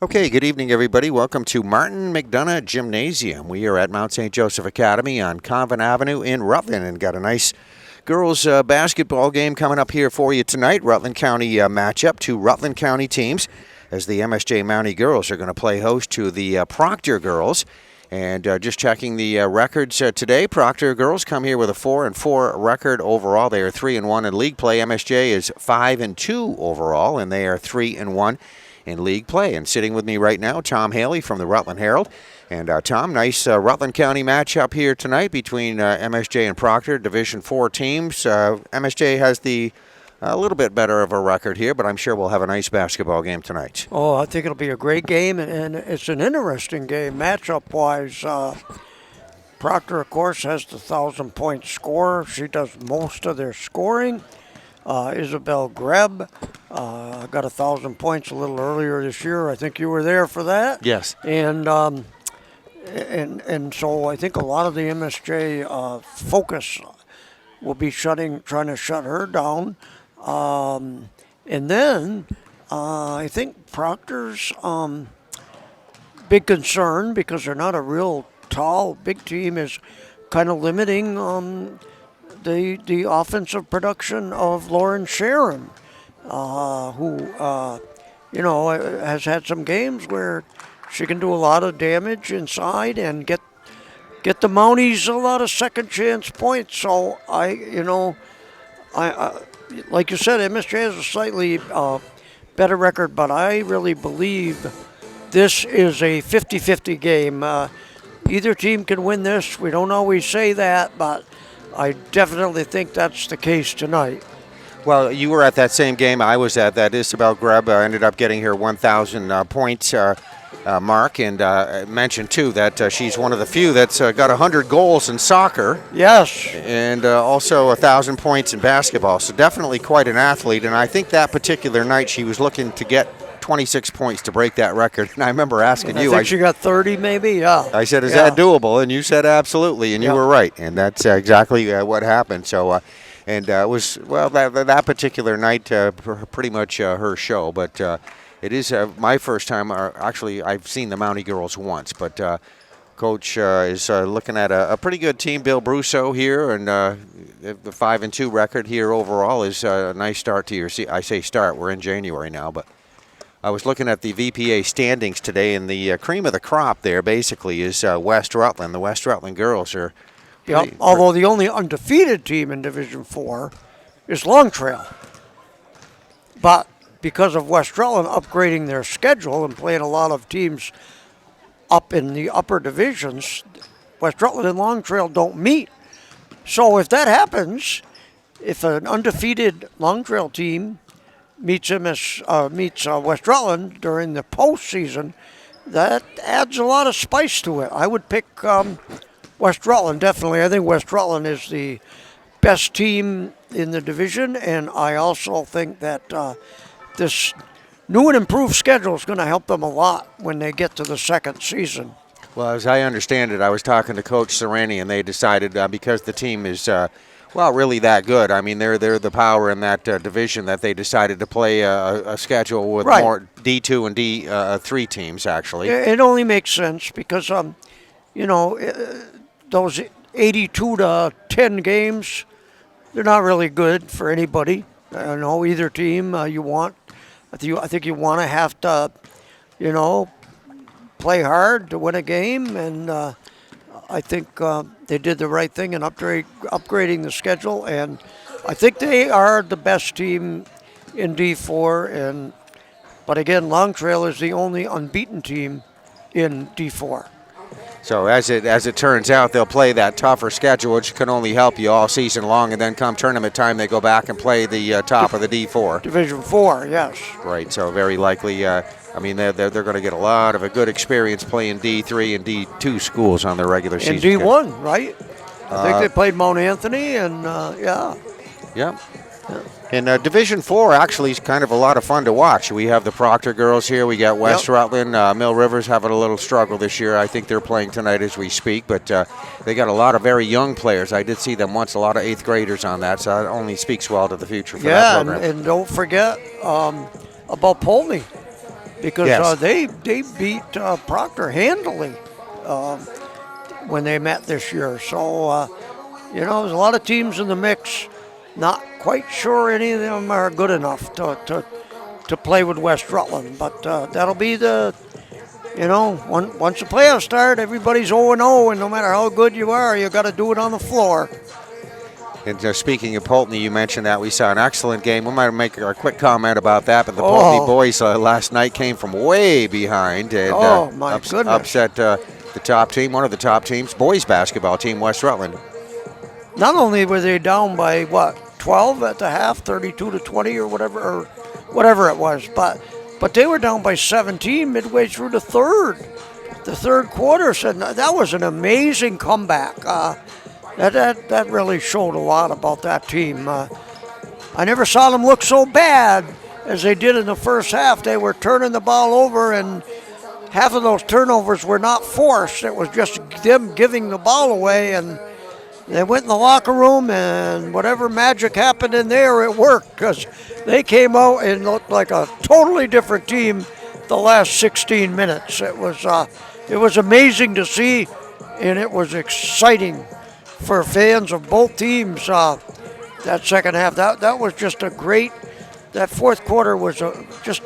Okay, good evening, everybody. Welcome to Martin McDonough Gymnasium. We are at Mount St. Joseph Academy on Convent Avenue in Rutland and got a nice girls basketball game coming up here for you tonight. Rutland County matchup, two Rutland County teams, as the MSJ Mountie girls are going to play host to the Proctor girls. And just checking the records today, Proctor girls come here with a 4-4 record overall. They are 3-1 in league play. MSJ is 5-2 overall, and they are 3-1 in league play. And sitting with me right now, Tom Haley from the Rutland Herald. And Tom, nice Rutland County matchup here tonight between MSJ and Proctor, Division 4 teams. MSJ has a little bit better of a record here, but I'm sure we'll have a nice basketball game tonight. Oh, I think it'll be a great game, and it's an interesting game matchup-wise. Proctor, of course, has the 1,000-point scorer. She does most of their scoring. Isabel Greb got 1,000 points a little earlier this year. I think you were there for that. Yes. And so I think a lot of the MSJ focus will be trying to shut her down. And then I think Proctor's big concern, because they're not a real tall, big team, is kind of limiting the offensive production of Lauren Sharon, who has had some games where she can do a lot of damage inside and get the Mounties a lot of second chance points. So I like you said, MSJ has a slightly better record, but I really believe this is a 50-50 game. Either team can win this. We don't always say that, but I definitely think that's the case tonight. Well, you were at that same game I was at. That Isabel Greb ended up getting her 1,000 point mark, and mentioned too that she's one of the few that's got 100 goals in soccer. Yes. And also 1,000 points in basketball. So definitely quite an athlete. And I think that particular night she was looking to get 26 points to break that record. And I remember asking you. I think she got 30 maybe, yeah. I said, is that doable? And you said absolutely, and you were right. And that's exactly what happened. So, it was, well, that particular night, pretty much her show. But it is my first time. Actually, I've seen the Mountie girls once. But Coach is looking at a pretty good team. Bill Brusso here, and the 5-2 record here overall is a nice start to your season. I say start. We're in January now, but I was looking at the VPA standings today, and the cream of the crop there basically is West Rutland. The West Rutland girls are. Although the only undefeated team in Division 4 is Long Trail. But because of West Rutland upgrading their schedule and playing a lot of teams up in the upper divisions, West Rutland and Long Trail don't meet. So if that happens, if an undefeated Long Trail team meets West Rutland during the postseason, that adds a lot of spice to it. I would pick West Rutland, definitely. I think West Rutland is the best team in the division, and I also think that this new and improved schedule is going to help them a lot when they get to the second season. Well, as I understand it, I was talking to Coach Serrani, and they decided because the team is really that good. I mean, they're the power in that division, that they decided to play a schedule with more D2 and D3 teams, actually. It only makes sense because, those 82 to 10 games, they're not really good for anybody. Either team you want. I think you want to have to, play hard to win a game, and I think they did the right thing in upgrading the schedule, and I think they are the best team in D4. But again, Long Trail is the only unbeaten team in D4. So as it turns out, they'll play that tougher schedule, which can only help you all season long, and then come tournament time, they go back and play the top of the D4. Division 4, yes. Right. So very likely. They're going to get a lot of a good experience playing D3 and D2 schools on their regular season. And D1, right? I think they played Mount Anthony, and yeah. Yeah. And Division 4 actually is kind of a lot of fun to watch. We have the Proctor girls here. We got West Rutland. Mill River's having a little struggle this year. I think they're playing tonight as we speak. But they got a lot of very young players. I did see them once, a lot of 8th graders on that. So that only speaks well to the future for that program. And don't forget about Polney. because Yes. they beat Proctor handily when they met this year. So, there's a lot of teams in the mix. Not quite sure any of them are good enough to play with West Rutland, but that'll be once the playoffs start, everybody's 0-0, and no matter how good you are, you got to do it on the floor. And speaking of Pulteney, you mentioned that we saw an excellent game. We might make a quick comment about that, but the Pulteney boys last night came from way behind and goodness. upset the top team, one of the top teams, boys basketball team, West Rutland. Not only were they down by 12 at the half, 32-20 or whatever it was, but they were down by 17 midway through the third quarter. So that was an amazing comeback. That really showed a lot about that team. I never saw them look so bad as they did in the first half. They were turning the ball over, and half of those turnovers were not forced. It was just them giving the ball away, and they went in the locker room, and whatever magic happened in there, it worked, because they came out and looked like a totally different team the last 16 minutes. It was amazing to see, and it was exciting for fans of both teams. That second half, that was just a great. That fourth quarter was just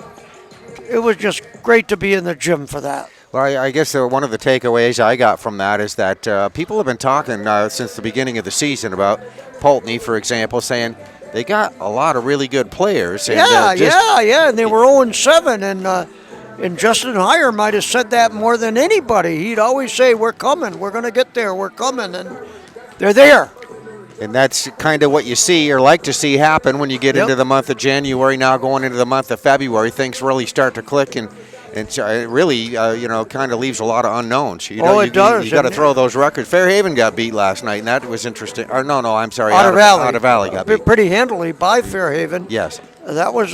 great to be in the gym for that. Well, I guess one of the takeaways I got from that is that people have been talking since the beginning of the season about Pulteney, for example, saying they got a lot of really good players. And, and they were 0-7, and Justin Heyer might have said that more than anybody. He'd always say, "We're coming, we're going to get there, we're coming," and they're there. And that's kind of what you see or like to see happen when you get into the month of January. Now going into the month of February, things really start to click, and so it really, kind of leaves a lot of unknowns. It does. You got to throw those records. Fairhaven got beat last night, and that was interesting. Or no, I'm sorry. Otter Valley. Otter Valley got beat Pretty handily by Fairhaven. Yes. That was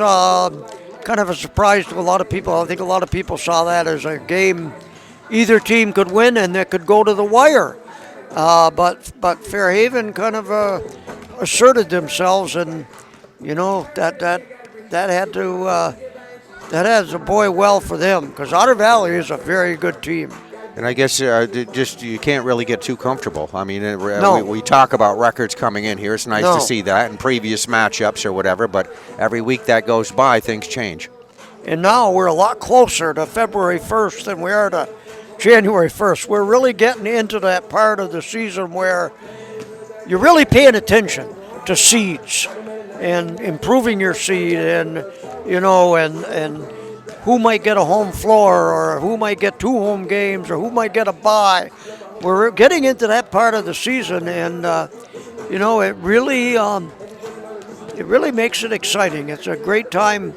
kind of a surprise to a lot of people. I think a lot of people saw that as a game either team could win and that could go to the wire. But Fairhaven kind of asserted themselves, and that had to. That has a boy well for them, because Otter Valley is a very good team. And I guess you can't really get too comfortable. I mean, No. we talk about records coming in here. It's nice to see that in previous matchups or whatever, but every week that goes by, things change. And now we're a lot closer to February 1st than we are to January 1st. We're really getting into that part of the season where you're really paying attention to seeds and improving your seed, and and who might get a home floor, or who might get 2 home games, or who might get a bye. We're getting into that part of the season, and it really makes it exciting. It's a great time.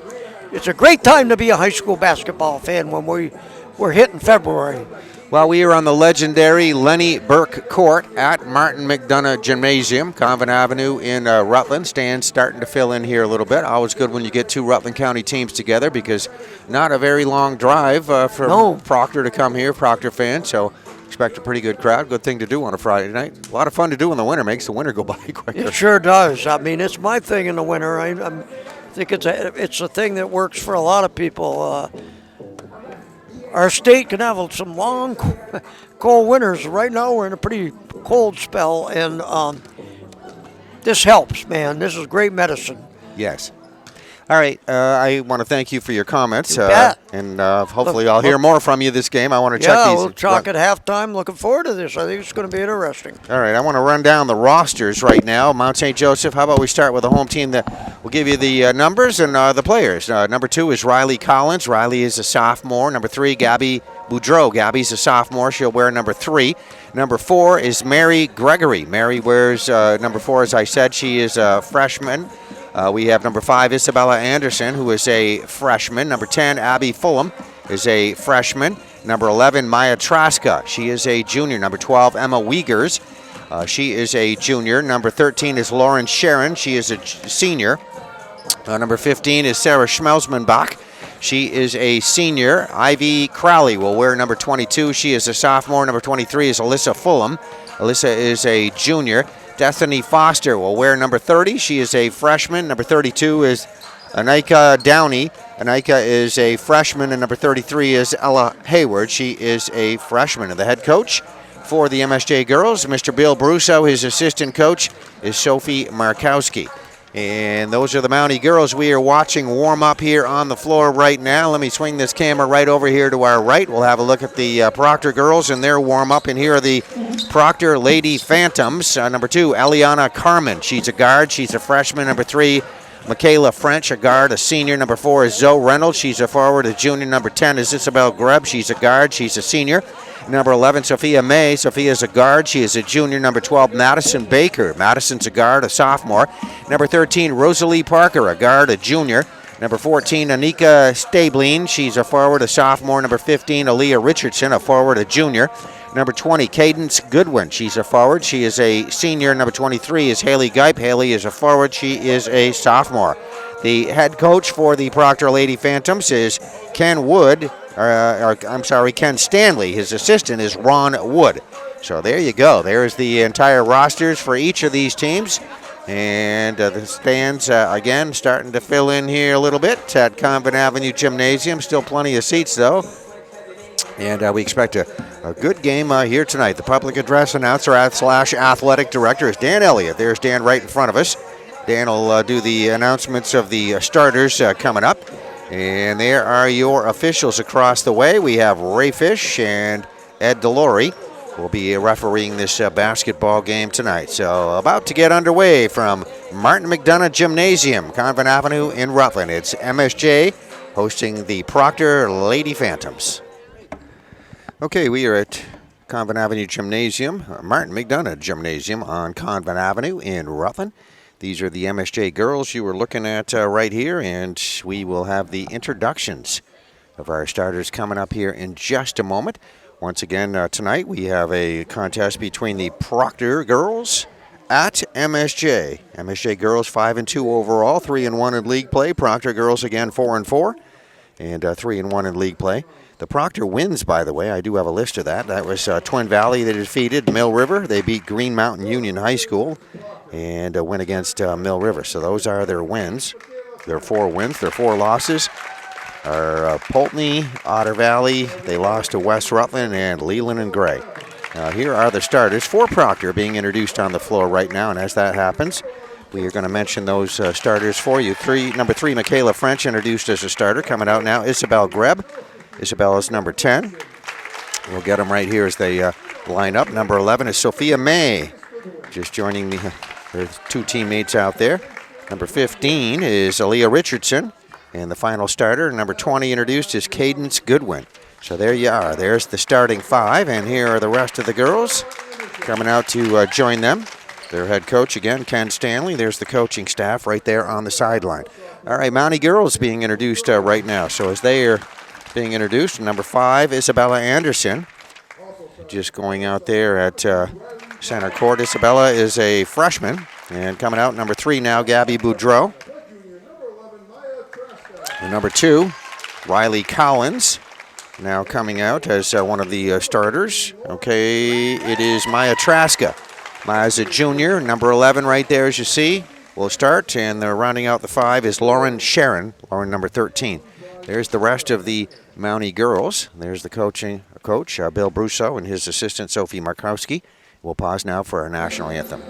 It's a great time to be a high school basketball fan when we're hitting February. Well, we are on the legendary Lenny Burke Court at Martin McDonough Gymnasium, Convent Avenue in Rutland. Stan's starting to fill in here a little bit. Always good when you get 2 Rutland County teams together, because not a very long drive from Proctor to come here, Proctor fans. So expect a pretty good crowd. Good thing to do on a Friday night. A lot of fun to do in the winter. Makes the winter go by quicker. It sure does. I mean, it's my thing in the winter. I think it's a thing that works for a lot of people. Our state can have some long, cold winters. Right now, we're in a pretty cold spell, and this helps, man. This is great medicine. Yes. All right. I want to thank you for your comments. You bet. And hopefully I'll hear more from you this game. I want to check these. Yeah, we'll talk at halftime. Looking forward to this. I think it's going to be interesting. All right. I want to run down the rosters right now. Mount St. Joseph, how about we start with the home team that will give you the numbers and the players. Number 2 is Riley Collins. Riley is a sophomore. Number 3, Gabby Boudreau. Gabby's a sophomore. She'll wear number 3. Number 4 is Mary Gregory. Mary wears number 4, as I said. She is a freshman. We have number 5, Isabella Anderson, who is a freshman. Number 10, Abby Fulham, is a freshman. Number 11, Maya Traska. She is a junior. Number 12, Emma Wiegers. She is a junior. Number 13 is Lauren Sharon. She is a senior. Number 15 is Sarah Schmelzmanbach. She is a senior. Ivy Crowley will wear number 22. She is a sophomore. Number 23 is Alyssa Fulham. Alyssa is a junior. Destiny Foster will wear number 30. She is a freshman. Number 32 is Anika Downey. Anika is a freshman, and number 33 is Ella Hayward. She is a freshman. And the head coach for the MSJ girls, Mr. Bill Brusso. His assistant coach is Sophie Markowski. And those are the Mountie girls we are watching warm up here on the floor right now. Let me swing this camera right over here to our right. We'll have a look at the Proctor girls and their warm up. And here are the Proctor Lady Phantoms. Number 2, Eliana Carmen. She's a guard. She's a freshman. Number 3, Michaela French, a guard, a senior. Number 4 is Zoe Reynolds. She's a forward, a junior. Number 10 is Isabel Greb. She's a guard. She's a senior. Number 11, Sophia May. Sophia's a guard. She is a junior. Number 12, Madison Baker. Madison's a guard, a sophomore. Number 13, Rosalie Parker, a guard, a junior. Number 14, Anika Stabline. She's a forward, a sophomore. Number 15, Aaliyah Richardson, a forward, a junior. Number 20, Cadence Goodwin. She's a forward. She is a senior. Number 23 is Haley Geip. Haley is a forward. She is a sophomore. The head coach for the Proctor Lady Phantoms is Ken Stanley. His assistant is Ron Wood. So there you go. There's the entire rosters for each of these teams. And the stands, again, starting to fill in here a little bit at Convent Avenue Gymnasium. Still plenty of seats, though. And we expect a good game here tonight. The public address announcer / athletic director is Dan Elliott. There's Dan right in front of us. Dan will do the announcements of the starters coming up. And there are your officials across the way. We have Ray Fish and Ed Delory will be refereeing this basketball game tonight. So about to get underway from Martin McDonough Gymnasium, Convent Avenue in Rutland. It's MSJ hosting the Proctor Lady Phantoms. Okay, we are at Convent Avenue Gymnasium, Martin McDonough Gymnasium on Convent Avenue in Rutland. These are the MSJ girls you were looking at right here, and we will have the introductions of our starters coming up here in just a moment. Once again, tonight we have a contest between the Proctor girls at MSJ. MSJ girls 5-2 overall, 3-1 in league play. Proctor girls again 4-4, and 3-1 in league play. The Proctor wins, by the way. I do have a list of that. That was Twin Valley that defeated Mill River. They beat Green Mountain Union High School and a win against Mill River. So those are their wins. Their 4 wins. Their 4 losses are Poultney, Otter Valley. They lost to West Rutland and Leland and Gray. Here are the starters for Proctor being introduced on the floor right now. And as that happens, we are going to mention those starters for you. Number 3, Michaela French, introduced as a starter. Coming out now, Isabel Greb. Isabel is number 10. We'll get them right here as they line up. Number 11 is Sophia May, just joining her 2 teammates out there. Number 15 is Aaliyah Richardson. And the final starter, number 20, introduced is Cadence Goodwin. So there you are. There's the starting 5. And here are the rest of the girls coming out to join them. Their head coach, again, Ken Stanley. There's the coaching staff right there on the sideline. All right, Mountie girls being introduced right now. So as they are being introduced, number 5, Isabella Anderson, just going out there at center court. Isabella is a freshman, and coming out, number 3 now, Gabby Boudreau. And number 2, Riley Collins, now coming out as one of the starters. Okay, it is Maya Traska. Maya's a junior, number 11 right there, as you see. Will start, and they're rounding out the 5 is Lauren Sharon, Lauren number 13. There's the rest of the Mountie girls. There's the coach, Bill Brusso, and his assistant, Sophie Markowski. We'll pause now for our national anthem.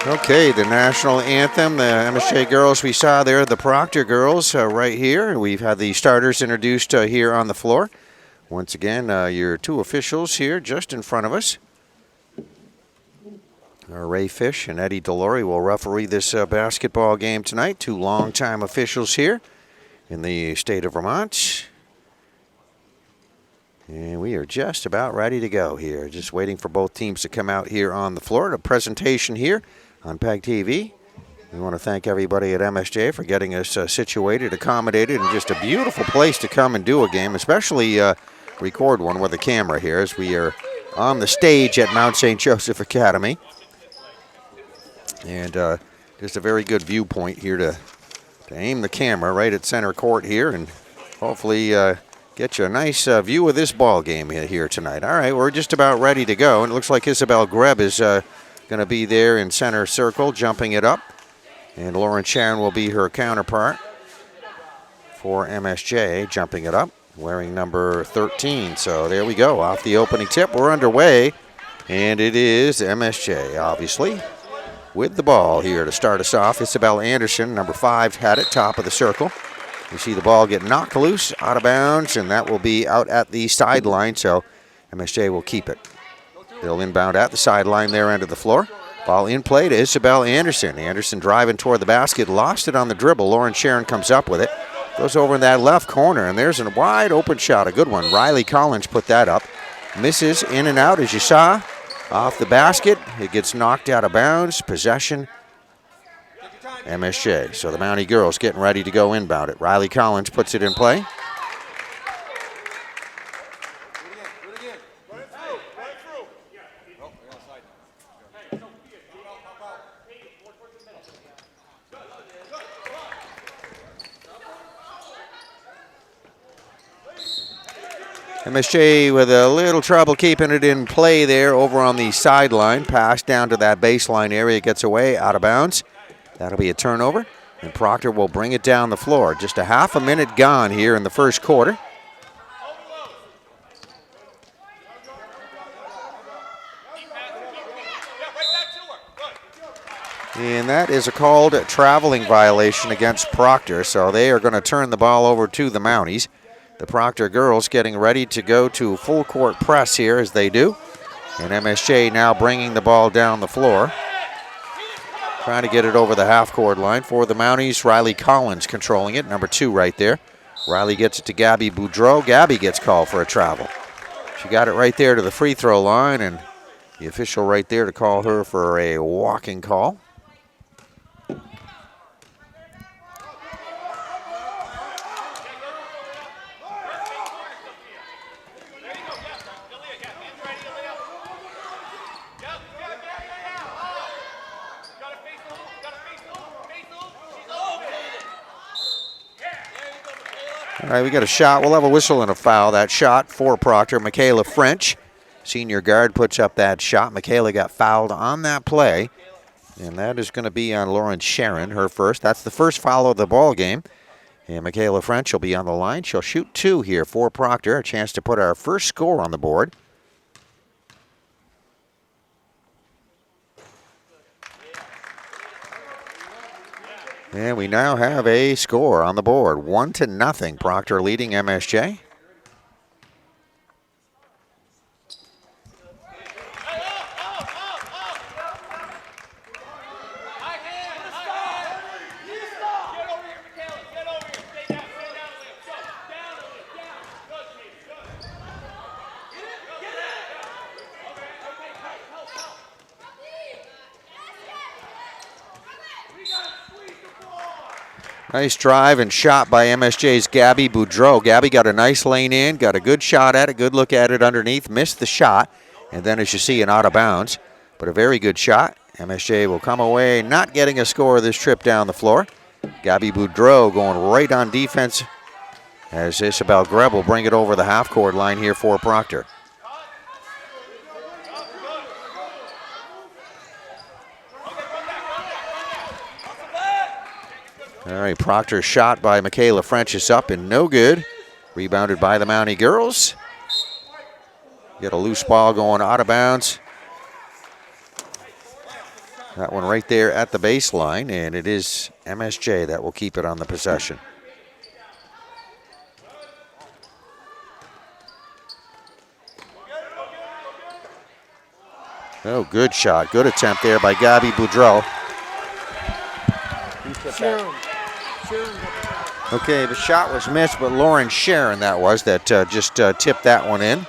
Okay, the national anthem, the MSJ girls we saw there, the Proctor girls right here. We've had the starters introduced here on the floor. Once again, your two officials here just in front of us. Ray Fish and Eddie Delory will referee this basketball game tonight. Two longtime officials here in the state of Vermont. And we are just about ready to go here. Just waiting for both teams to come out here on the floor. The presentation here on PEGTV. We want to thank everybody at MSJ for getting us situated, accommodated, and just a beautiful place to come and do a game, especially record one with a camera here as we are on the stage at Mount St. Joseph Academy. And just a very good viewpoint here to aim the camera right at center court here and hopefully get you a nice view of this ball game here tonight. All right, we're just about ready to go. And it looks like Isabel Greb is going to be there in center circle, jumping it up. And Lauren Sharon will be her counterpart for MSJ, jumping it up, wearing number 13. So there we go, off the opening tip. We're underway, and it is MSJ, obviously, with the ball here to start us off. Isabel Anderson, number 5, had it, top of the circle. You see the ball get knocked loose, out of bounds, and that will be out at the sideline, so MSJ will keep it. They'll inbound at the sideline there end of the floor. Ball in play to Isabel Anderson. Anderson driving toward the basket, lost it on the dribble. Lauren Sharon comes up with it. Goes over in that left corner, and there's a wide open shot, a good one. Riley Collins put that up. Misses in and out, as you saw, off the basket. It gets knocked out of bounds. Possession, MSJ. So the Mountie girls getting ready to go inbound it. Riley Collins puts it in play. MSJ with a little trouble keeping it in play there over on the sideline. Pass down to that baseline area, gets away, out of bounds. That'll be a turnover, and Proctor will bring it down the floor. Just a half a minute gone here in the first quarter. And that is a called traveling violation against Proctor, so they are going to turn the ball over to the Mounties. The Proctor girls getting ready to go to full court press here as they do. And MSJ now bringing the ball down the floor. Trying to get it over the half-court line for the Mounties. Riley Collins controlling it, number 2 right there. Riley gets it to Gabby Boudreau. Gabby gets called for a travel. She got it right there to the free throw line, and the official right there to call her for a walking call. All right, we got a shot. We'll have a whistle and a foul. That shot for Proctor. Michaela French, senior guard, puts up that shot. Michaela got fouled on that play, and that is going to be on Lauren Sharon, her first. That's the first foul of the ball game. And Michaela French will be on the line. She'll shoot 2 here for Proctor. A chance to put our first score on the board. And we now have a score on the board, 1-0. Proctor leading MSJ. Nice drive and shot by MSJ's Gabby Boudreau. Gabby got a nice lane in, got a good shot at it, good look at it underneath, missed the shot, and then as you see, an out of bounds. But a very good shot. MSJ will come away not getting a score this trip down the floor. Gabby Boudreau going right on defense as Isabel Greb will bring it over the half-court line here for Proctor. All right, Proctor's shot by Michaela French is up and no good. Rebounded by the Mountie girls. Get a loose ball going out of bounds. That one right there at the baseline, and it is MSJ that will keep it on the possession. Oh, good shot. Good attempt there by Gabby Boudreau. Okay, the shot was missed, but Lauren Sharon that was that just tipped that one in.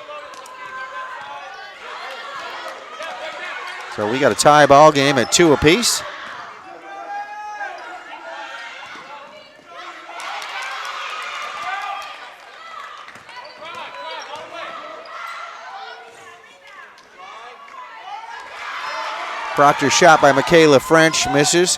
So we got a tie ball game at 2 apiece. Proctor shot by Michaela French, misses.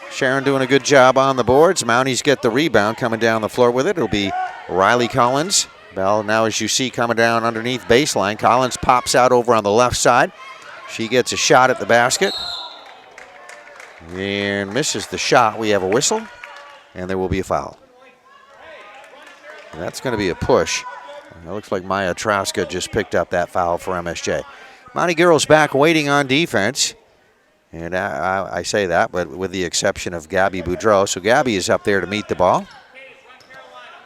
Sharon doing a good job on the boards. Mounties get the rebound coming down the floor with it. It'll be Riley Collins. Bell now, as you see, coming down underneath baseline. Collins pops out over on the left side. She gets a shot at the basket and misses the shot. We have a whistle, and there will be a foul. And that's going to be a push. It looks like Maya Traska just picked up that foul for MSJ. Mountie girls back waiting on defense. And I say that, but with the exception of Gabby Boudreau. So Gabby is up there to meet the ball.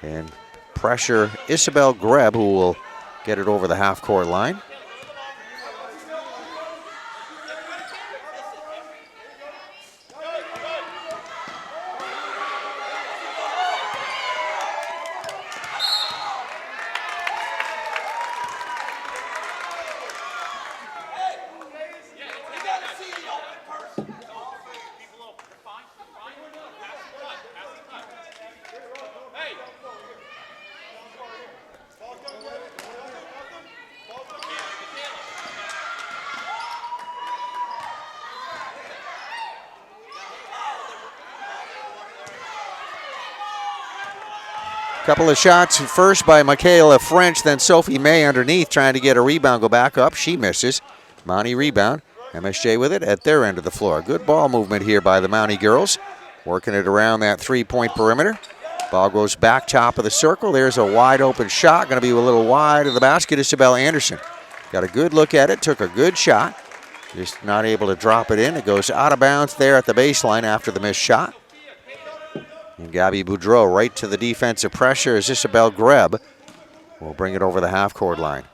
And pressure Isabel Greb, who will get it over the half-court line. Couple of shots first by Michaela French, then Sophie May underneath trying to get a rebound, go back up. She misses. Mountie rebound. MSJ with it at their end of the floor. Good ball movement here by the Mountie girls. Working it around that three-point perimeter. Ball goes back top of the circle. There's a wide open shot. Going to be a little wide of the basket. Isabel Anderson got a good look at it. Took a good shot. Just not able to drop it in. It goes out of bounds there at the baseline after the missed shot. And Gabby Boudreau right to the defensive pressure as Isabel Greb will bring it over the half-court line.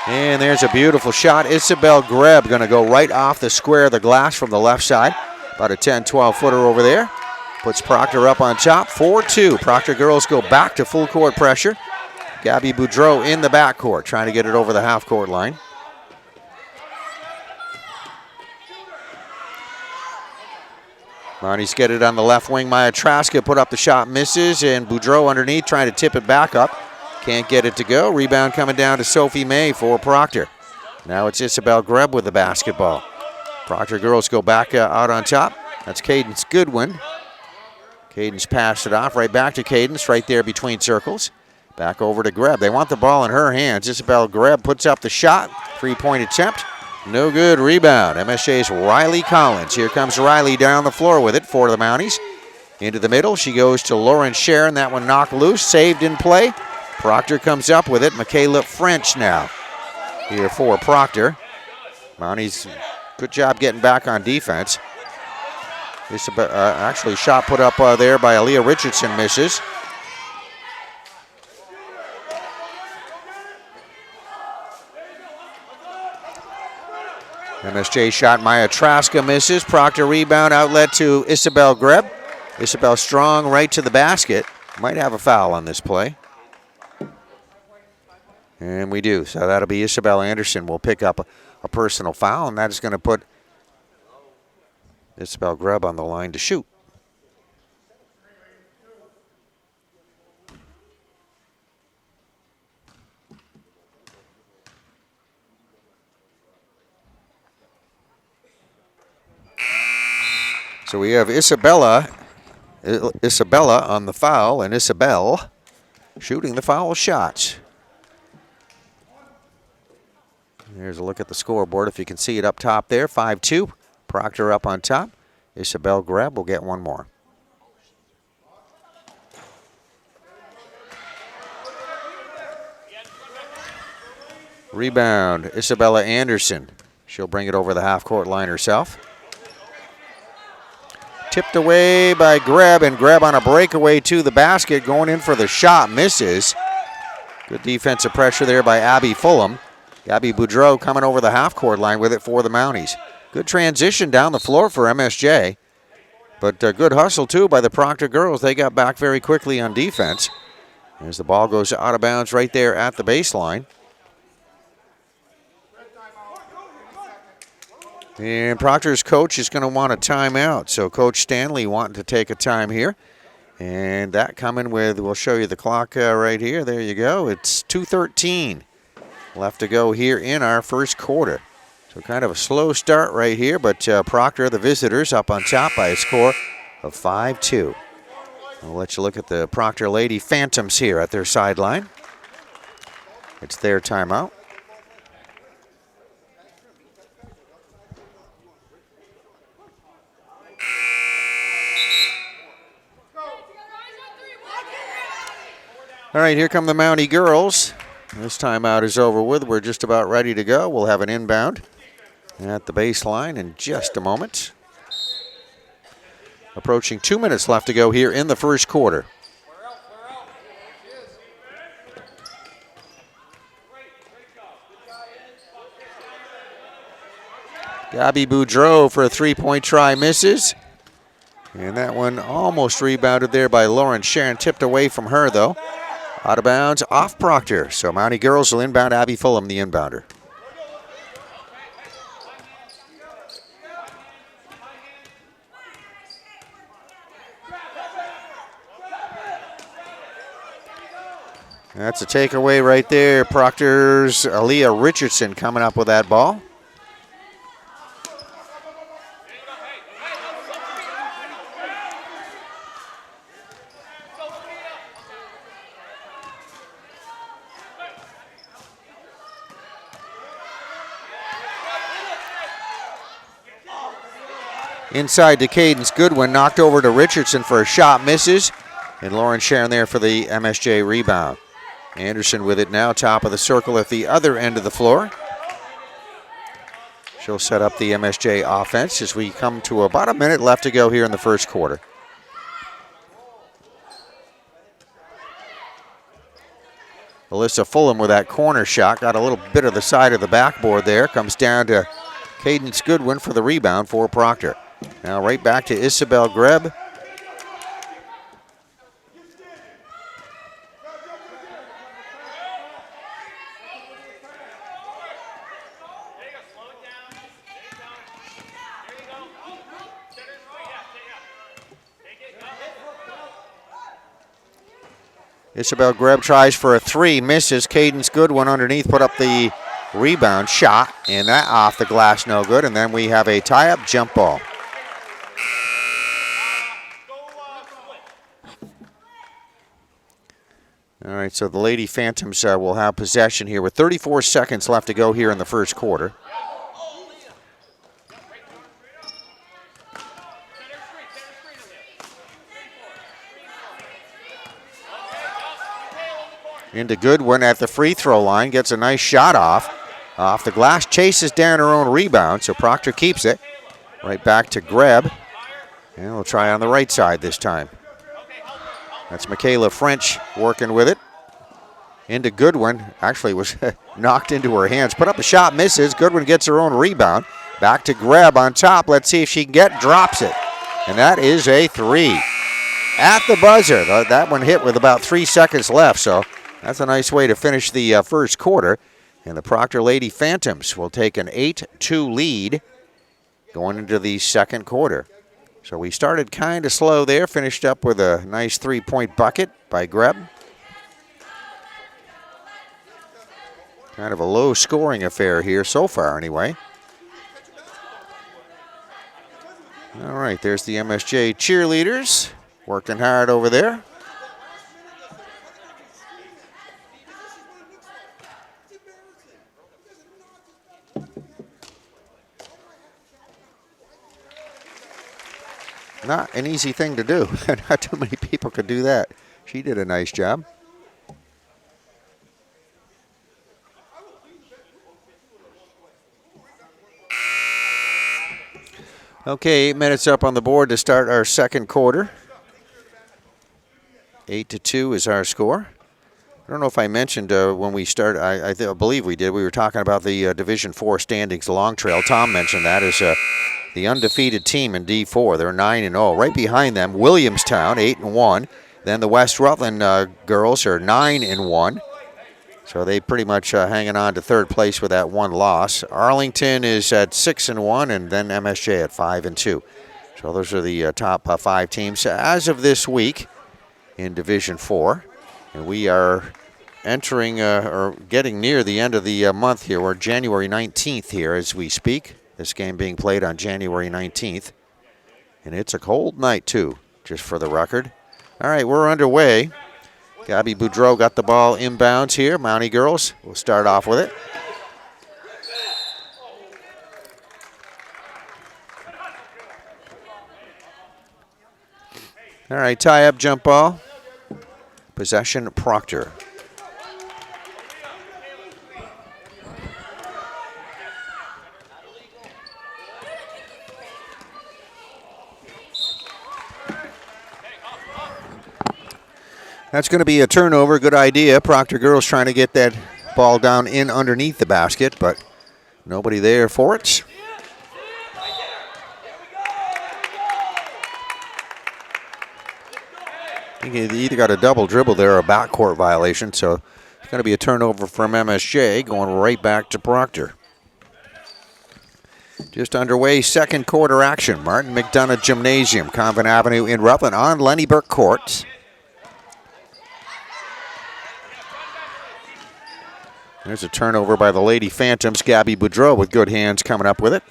And there's a beautiful shot. Isabel Greb going to go right off the square of the glass from the left side. About a 10, 12-footer over there. Puts Proctor up on top, 4-2. Proctor girls go back to full court pressure. Gabby Boudreau in the backcourt, trying to get it over the half-court line. Mounties get it on the left wing. Maya Traska put up the shot, misses, and Boudreau underneath trying to tip it back up. Can't get it to go. Rebound coming down to Sophie May for Proctor. Now it's Isabel Greb with the basketball. Proctor girls go back out on top. That's Cadence Goodwin. Cadence passed it off right back to Cadence right there between circles. Back over to Greb. They want the ball in her hands. Isabel Greb puts up the shot. Three-point attempt. No good. Rebound. MSJ's Riley Collins. Here comes Riley down the floor with it for the Mounties. Into the middle. She goes to Lauren Sharon. That one knocked loose. Saved in play. Proctor comes up with it. Michaela French now here for Proctor. Mounties, good job getting back on defense. This actually shot put up there by Aaliyah Richardson misses. MSJ shot. Maya Traska misses. Proctor rebound, outlet to Isabel Greb. Isabel strong right to the basket. Might have a foul on this play. And we do. So that'll be Isabel Anderson will pick up a personal foul, and that is going to put Isabel Greb on the line to shoot. So we have Isabella on the foul, and Isabel shooting the foul shots. Here's a look at the scoreboard. If you can see it up top there, 5-2. Proctor up on top. Isabel Greb will get one more. Rebound, Isabella Anderson. She'll bring it over the half-court line herself. Tipped away by Greb, and Greb on a breakaway to the basket, going in for the shot, misses. Good defensive pressure there by Abby Fulham. Gabby Boudreau coming over the half-court line with it for the Mounties. Good transition down the floor for MSJ, but good hustle too by the Proctor girls. They got back very quickly on defense as the ball goes out of bounds right there at the baseline. And Proctor's coach is going to want a timeout, so Coach Stanley wanting to take a time here. And that coming with, we'll show you the clock right here. There you go. It's 2:13 left to go here in our first quarter. So kind of a slow start right here, but Proctor, the visitors, up on top by a score of 5-2. I'll let you look at the Proctor Lady Phantoms here at their sideline. It's their timeout. All right, here come the Mountie girls. This timeout is over with. We're just about ready to go. We'll have an inbound at the baseline in just a moment. Approaching 2 minutes left to go here in the first quarter. Gabby Boudreau for a three-point try, misses. And that one almost rebounded there by Lauren Sharon. Tipped away from her, though. Out of bounds, off Proctor. So Mountie girls will inbound. Abby Fulham, the inbounder. That's a takeaway right there. Proctor's Aaliyah Richardson coming up with that ball. Inside to Cadence Goodwin, knocked over to Richardson for a shot, misses. And Lauren Sharon there for the MSJ rebound. Anderson with it now, top of the circle at the other end of the floor. She'll set up the MSJ offense as we come to about a minute left to go here in the first quarter. Alyssa Fulham with that corner shot, got a little bit of the side of the backboard there. Comes down to Cadence Goodwin for the rebound for Proctor. Now right back to Isabel Greb. Isabel Greb tries for a three, misses. Cadence Goodwin underneath put up the rebound shot, and that off the glass, no good. And then we have a tie-up jump ball. All right, so the Lady Phantoms will have possession here with 34 seconds left to go here in the first quarter. Into Goodwin at the free throw line, gets a nice shot off the glass, chases down her own rebound, so Proctor keeps it. Right back to Greb, and we'll try on the right side this time. That's Michaela French working with it. Into Goodwin, actually was knocked into her hands, put up a shot, misses. Goodwin gets her own rebound. Back to Greb on top, let's see if she can drops it. And that is a three. At the buzzer, that one hit with about 3 seconds left, so that's a nice way to finish the first quarter. And the Proctor Lady Phantoms will take an 8-2 lead going into the second quarter. So we started kind of slow there, finished up with a nice three-point bucket by Greb. Kind of a low-scoring affair here so far anyway. All right, there's the MSJ cheerleaders working hard over there. Not an easy thing to do. Not too many people could do that. She did a nice job. Okay, 8 minutes up on the board to start our second quarter. 8-2 is our score. I don't know if I mentioned when we started, I believe we did. We were talking about the Division 4 standings, Long Trail. Tom mentioned that as the undefeated team in D4. They're 9-0. Right behind them, Williamstown, 8-1. Then the West Rutland girls are 9-1. So they pretty much hanging on to third place with that one loss. Arlington is at 6-1, and then MSJ at 5-2. So those are the top 5 teams as of this week in Division 4. And we are entering or getting near the end of the month here. We're January 19th here as we speak. This game being played on January 19th. And it's a cold night, too, just for the record. All right, we're underway. Gabby Boudreau got the ball inbounds here. Mountie girls will start off with it. All right, tie-up jump ball. Possession, Proctor. That's going to be a turnover. Good idea. Proctor girls trying to get that ball down in underneath the basket, but nobody there for it. I think he either got a double dribble there or a backcourt violation, so it's going to be a turnover from MSJ, going right back to Proctor. Just underway, second quarter action. Martin McDonough Gymnasium, Convent Avenue in Rutland on Lenny Burke Court. There's a turnover by the Lady Phantoms. Gabby Boudreau with good hands coming up with it.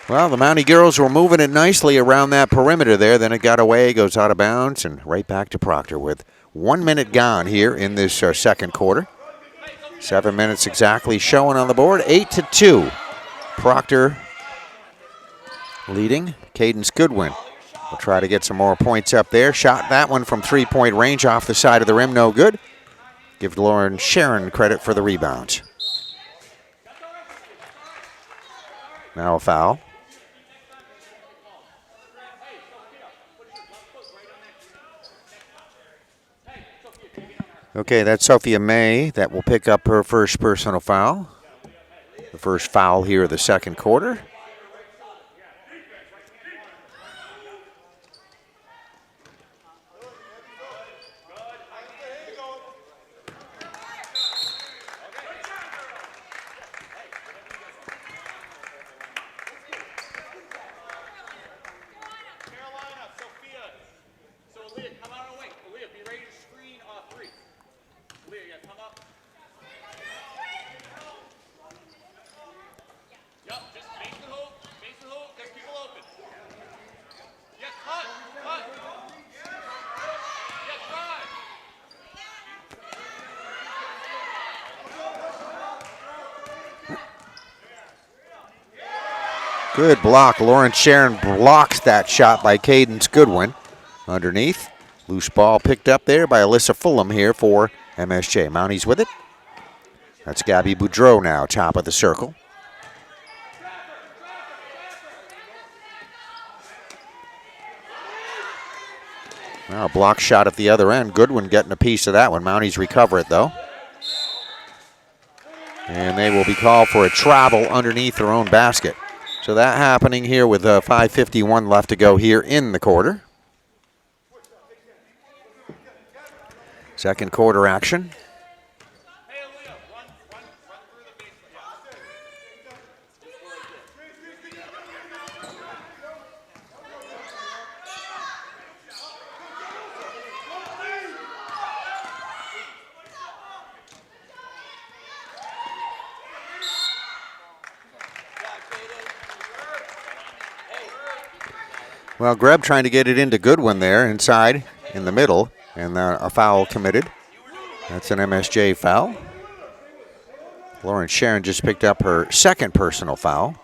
Well, the Mountie girls were moving it nicely around that perimeter there. Then it got away, goes out of bounds, and right back to Proctor with 1 minute gone here in this second quarter. 7 minutes exactly showing on the board. 8-2. Proctor leading. Cadence Goodwin will try to get some more points up there. Shot that one from three-point range off the side of the rim, no good. Give Lauren Sharon credit for the rebound. Now a foul. Okay, that's Sophia May that will pick up her first personal foul. The first foul here of the second quarter. Good block. Lauren Sharon blocks that shot by Cadence Goodwin. Underneath. Loose ball picked up there by Alyssa Fulham here for MSJ. Mounties with it. That's Gabby Boudreau now, top of the circle. Now a block shot at the other end. Goodwin getting a piece of that one. Mounties recover it though. And they will be called for a travel underneath their own basket. So that happening here with 5:51 left to go here in the quarter. Second quarter action. Well, Greb trying to get it into Goodwin there inside in the middle, and a foul committed. That's an MSJ foul. Lauren Sharon just picked up her second personal foul.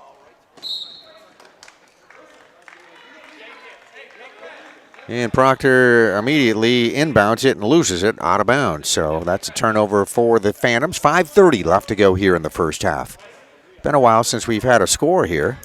And Proctor immediately inbounds it and loses it out of bounds. So that's a turnover for the Phantoms. 5:30 left to go here in the first half. Been a while since we've had a score here.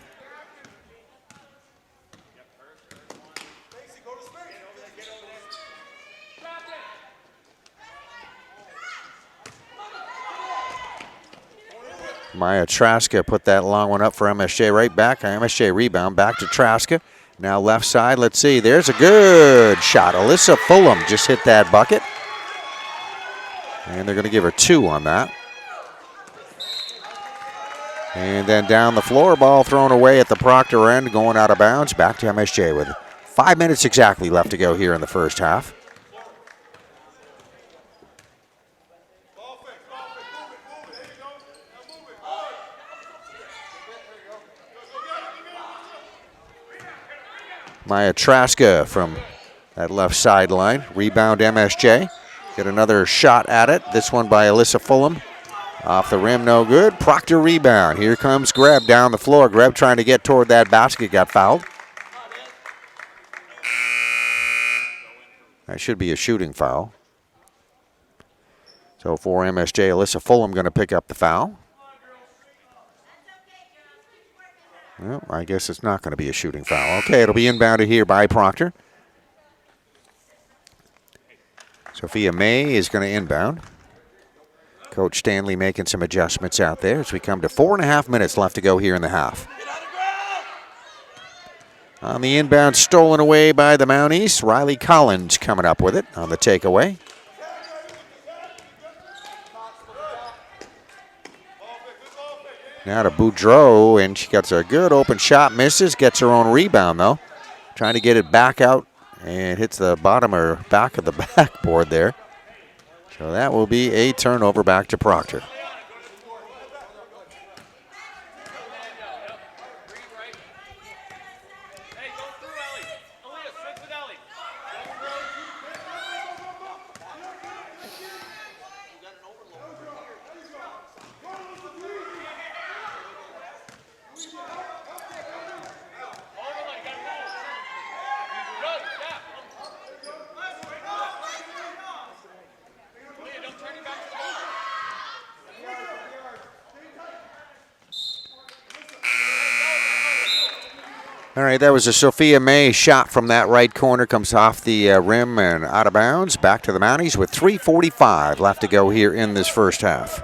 Maya Traska put that long one up for MSJ right back. MSJ rebound back to Traska. Now left side, let's see. There's a good shot. Alyssa Fulham just hit that bucket. And they're going to give her 2 on that. And then down the floor, ball thrown away at the Proctor end, going out of bounds. Back to MSJ with 5 minutes exactly left to go here in the first half. Maya Traska from that left sideline. Rebound MSJ. Get another shot at it. This one by Alyssa Fulham. Off the rim, no good. Proctor rebound. Here comes Greb down the floor. Greb trying to get toward that basket, got fouled. That should be a shooting foul. So for MSJ, Alyssa Fulham going to pick up the foul. Well, I guess it's not going to be a shooting foul. Okay, it'll be inbounded here by Proctor. Sophia May is going to inbound. Coach Stanley making some adjustments out there as we come to 4.5 minutes left to go here in the half. On the inbound, stolen away by the Mounties. Riley Collins coming up with it on the takeaway. Now to Boudreau, and she gets a good open shot, misses, gets her own rebound though. Trying to get it back out and hits the bottom or back of the backboard there. So that will be a turnover back to Proctor. All right, that was a Sophia May shot from that right corner. Comes off the rim and out of bounds. Back to the Mounties with 3:45 left to go here in this first half.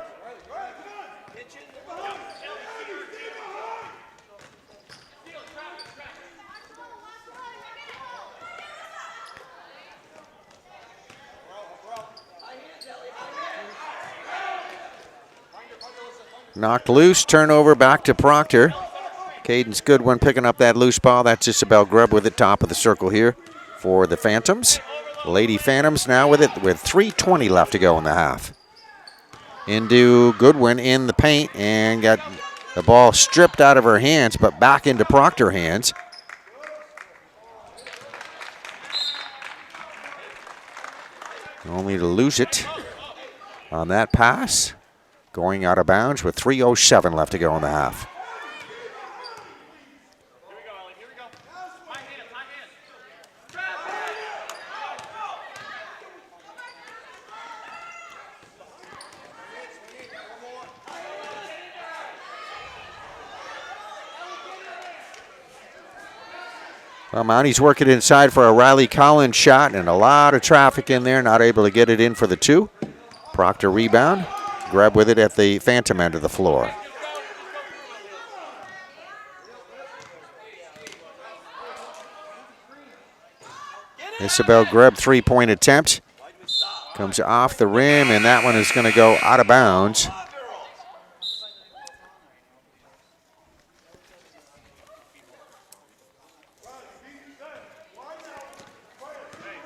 Knocked loose, turnover back to Proctor. Cadence Goodwin picking up that loose ball. That's Isabel Grubb with it, top of the circle here for the Phantoms. Lady Phantoms now with it with 3:20 left to go in the half. Into Goodwin in the paint and got the ball stripped out of her hands, but back into Proctor hands. Only to lose it on that pass. Going out of bounds with 3:07 left to go in the half. Well, Mounties working inside for a Riley Collins shot, and a lot of traffic in there, not able to get it in for the 2. Proctor rebound, grab with it at the Phantom end of the floor. Isabel Grubb, 3-point attempt. Comes off the rim, and that one is going to go out of bounds.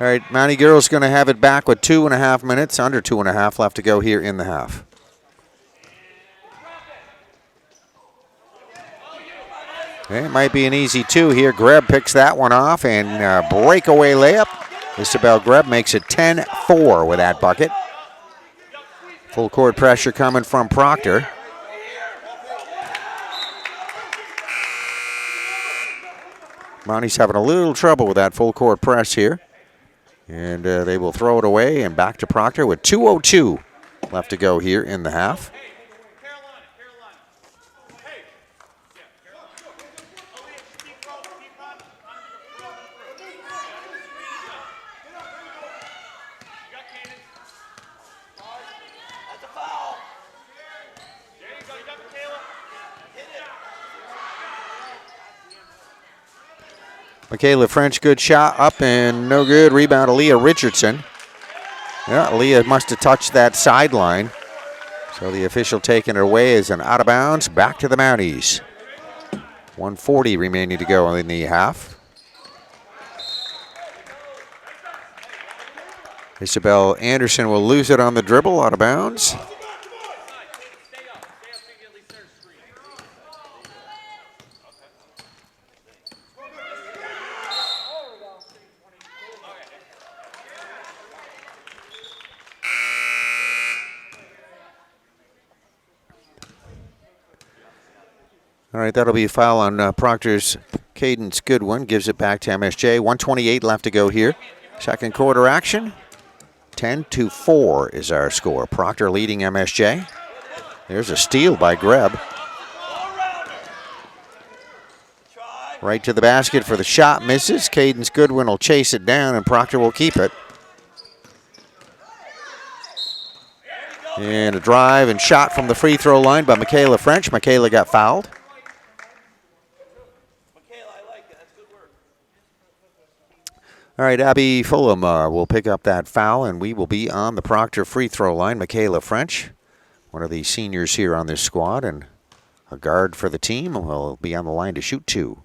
All right, Mountie girls going to have it back with 2.5 minutes, under 2.5 left to go here in the half. Okay, it might be an easy 2 here. Greb picks that one off, and breakaway layup. Isabel Greb makes it 10-4 with that bucket. Full court pressure coming from Proctor. Monty's having a little trouble with that full court press here. And they will throw it away and back to Proctor with 2:02 left to go here in the half. Michaela French, good shot up and no good. Rebound, Aaliyah Richardson. Yeah, Aaliyah must have touched that sideline. So the official taking it away as an out of bounds. Back to the Mounties. 1:40 remaining to go in the half. Isabel Anderson will lose it on the dribble, out of bounds. All right, that'll be a foul on Proctor's Cadence Goodwin. Gives it back to MSJ. 1:28 left to go here. Second quarter action. 10-4 is our score. Proctor leading MSJ. There's a steal by Greb. Right to the basket for the shot. Misses. Cadence Goodwin will chase it down, and Proctor will keep it. And a drive and shot from the free throw line by Michaela French. Michaela got fouled. All right, Abby Fulham will pick up that foul, and we will be on the Proctor free throw line. Michaela French, one of the seniors here on this squad, and a guard for the team, will be on the line to shoot two.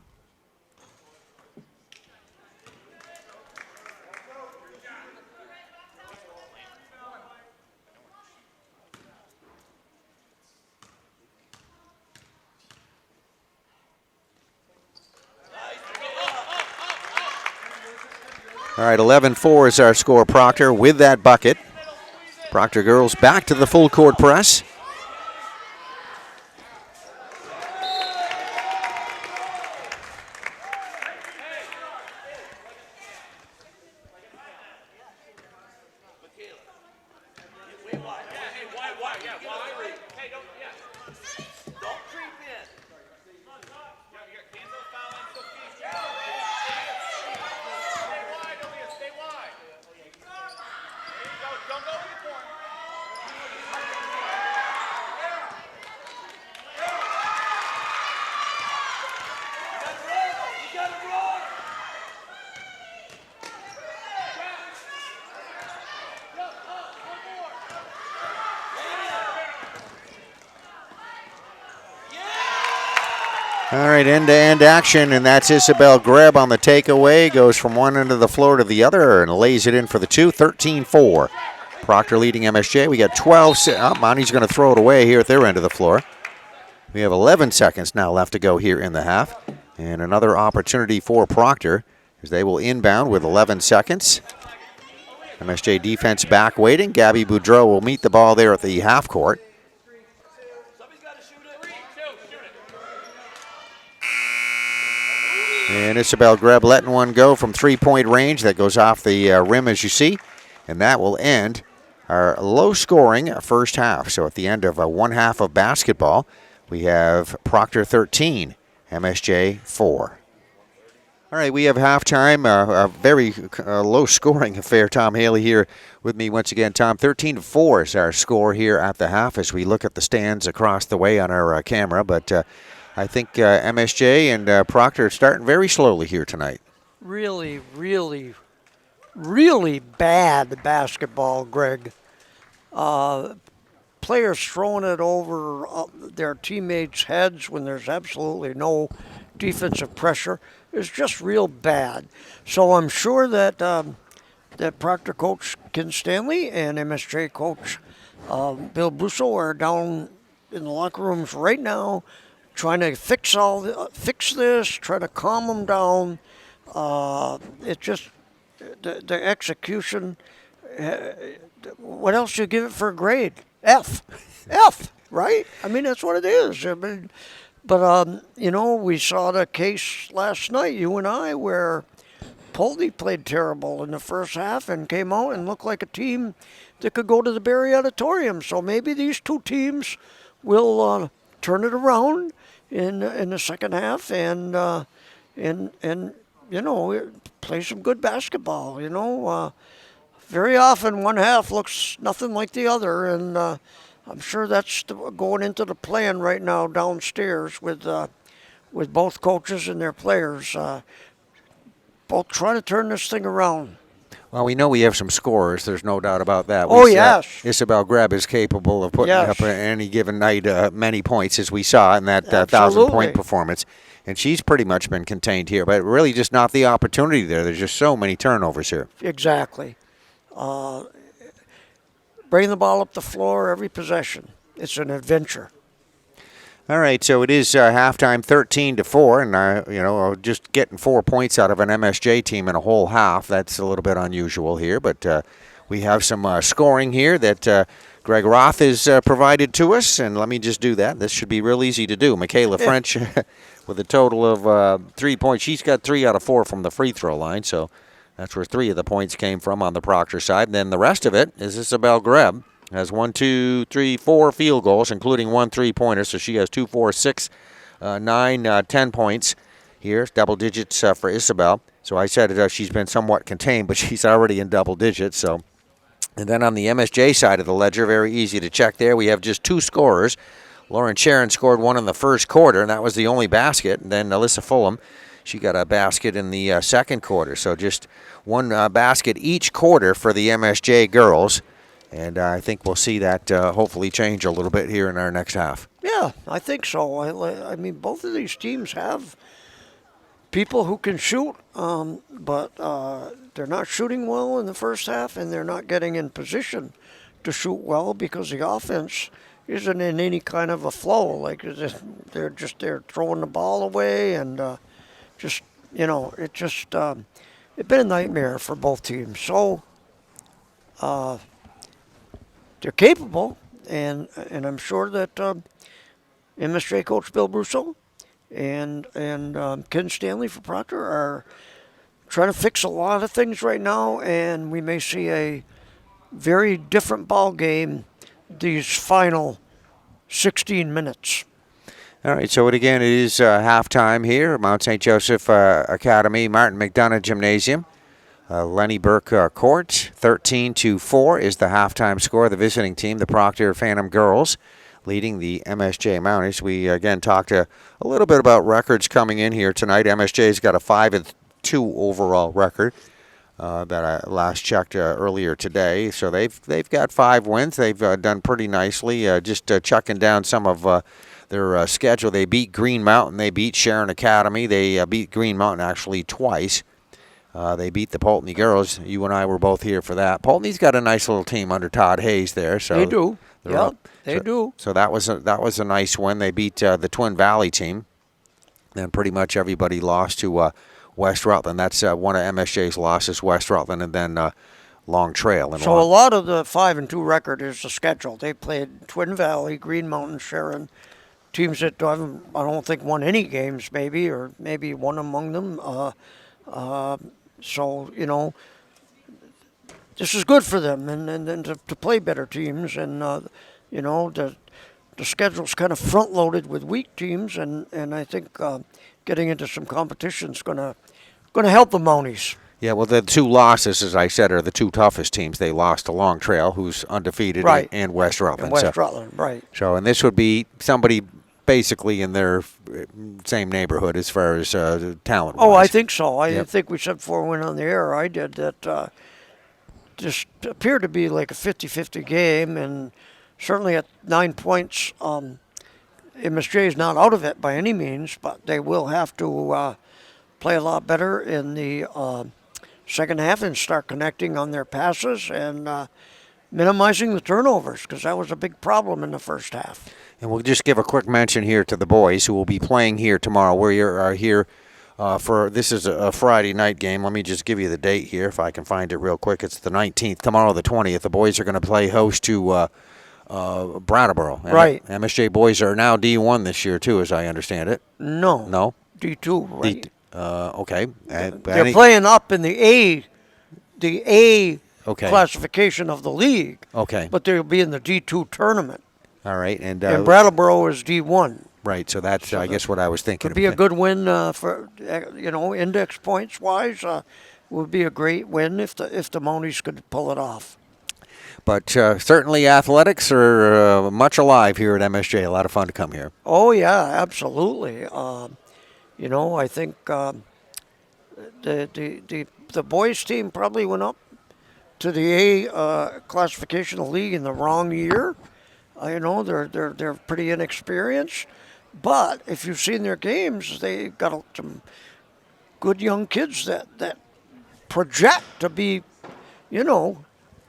All right, 11-4 is our score. Proctor with that bucket. Proctor girls back to the full court press. All right, end-to-end action, and that's Isabel Greb on the takeaway. Goes from one end of the floor to the other and lays it in for the two. 13-4. Proctor leading MSJ. We got 12. Monty's going to throw it away here at their end of the floor. We have 11 seconds now left to go here in the half. And another opportunity for Proctor as they will inbound with 11 seconds. MSJ defense back waiting. Gabby Boudreau will meet the ball there at the half court. And Isabel Greb letting one go from three-point range. That goes off the rim, as you see. And that will end our low-scoring first half. So at the end of one half of basketball, we have Proctor 13, MSJ 4. All right, we have halftime. A very low-scoring affair. Tom Haley here with me once again. Tom, 13-4 is our score here at the half as we look at the stands across the way on our camera. But I think MSJ and Proctor are starting very slowly here tonight. Really, really, really bad basketball, Greg. Players throwing it over their teammates' heads when there's absolutely no defensive pressure. It's just real bad. So I'm sure that that Proctor coach Ken Stanley and MSJ coach Bill Busso are down in the locker rooms right now, trying to fix this, try to calm them down. It's just the execution. What else do you give it for a grade? F, right? I mean, that's what it is. I mean, But we saw the case last night, you and I, where Pulteney played terrible in the first half and came out and looked like a team that could go to the Barry Auditorium. So maybe these two teams will turn it around in the second half and play some good basketball. Very often one half looks nothing like the other, and I'm sure that's going into the plan right now downstairs with both coaches and their players, both trying to turn this thing around. Well, we know we have some scorers. There's no doubt about that. Yes. Isabel Greb is capable of putting up any given night many points, as we saw in that 1,000-point performance. And she's pretty much been contained here, but really just not the opportunity there. There's just so many turnovers here. Exactly. Bringing the ball up the floor every possession. It's an adventure. All right, so it is halftime 13-4, and just getting 4 points out of an MSJ team in a whole half. That's a little bit unusual here, but we have some scoring here that Greg Roth has provided to us, and let me just do that. This should be real easy to do. Michaela French with a total of 3 points. She's got 3 out of 4 from the free throw line, so that's where 3 of the points came from on the Proctor side. And then the rest of it is Isabel Greb. Has 1, 2, 3, 4 field goals, including 1 3-pointer. So she has 2, 4, 6, 9, 10 points here. Double digits for Isabel. So I said she's been somewhat contained, but she's already in double digits. So, and then on the MSJ side of the ledger, very easy to check there. We have just 2 scorers. Lauren Sharon scored 1 in the first quarter, and that was the only basket. And then Alyssa Fulham, she got a basket in the second quarter. So just 1 basket each quarter for the MSJ girls. And I think we'll see that hopefully change a little bit here in our next half. Yeah, I think so. I mean, both of these teams have people who can shoot, but they're not shooting well in the first half, and they're not getting in position to shoot well because the offense isn't in any kind of a flow. Like they're throwing the ball away, and it's been a nightmare for both teams. So. They're capable, and I'm sure that MSJ coach Bill Brousseau and Ken Stanley for Proctor are trying to fix a lot of things right now, and we may see a very different ball game these final 16 minutes. All right, so it is halftime here at Mount St. Joseph Academy, Martin McDonough Gymnasium. Lenny Burke Court, 13-4 is the halftime score. The visiting team, the Proctor Phantom Girls, leading the MSJ Mounties. We, again, talked a little bit about records coming in here tonight. MSJ's got a 5-2 overall record that I last checked earlier today. So they've got 5 wins. They've done pretty nicely, just chucking down some of their schedule. They beat Green Mountain. They beat Sharon Academy. They beat Green Mountain actually twice. They beat the Pulteney girls. You and I were both here for that. Pulteney's got a nice little team under Todd Hayes there. So they do. Yeah, they do. So that was a nice win. They beat the Twin Valley team. Then pretty much everybody lost to West Rutland. That's one of MSJ's losses, West Rutland, and then Long Trail. So a lot of the 5-2 record is the schedule. They played Twin Valley, Green Mountain, Sharon, teams that I don't think won any games, maybe, or maybe one among them. So, this is good for them, and to play better teams. And, the schedule's kind of front-loaded with weak teams, and I think getting into some competition is going to help the Mounties. Yeah, well, the 2 losses, as I said, are the 2 toughest teams. They lost to Long Trail, who's undefeated, right, and West Rutland. And West Rutland, right. So, and this would be somebody basically in their same neighborhood as far as talent-wise. Oh, I think so. I think we said before we went on the air, I did, that just appeared to be like a 50-50 game, and certainly at 9 points, MSJ is not out of it by any means, but they will have to play a lot better in the second half and start connecting on their passes and minimizing the turnovers, because that was a big problem in the first half. And we'll just give a quick mention here to the boys who will be playing here tomorrow. We are here for, this is a Friday night game. Let me just give you the date here if I can find it real quick. It's the 19th. Tomorrow the 20th. The boys are going to play host to Brattleboro. Right. MSJ boys are now D1 this year too, as I understand it. No. No. D2, right? Okay. They're playing up in the A Okay. classification of the league. Okay. But they'll be in the D2 tournament. All right. And Brattleboro is D1. right. So that's I guess what I was thinking. Could be a good win for index points wise. Would be a great win if the Mounties could pull it off. But certainly athletics are much alive here at MSJ. A lot of fun to come here. Oh yeah, absolutely. I think the boys team probably went up to the A classification of the league in the wrong year. They're pretty inexperienced, but if you've seen their games, they got some good young kids that project to be,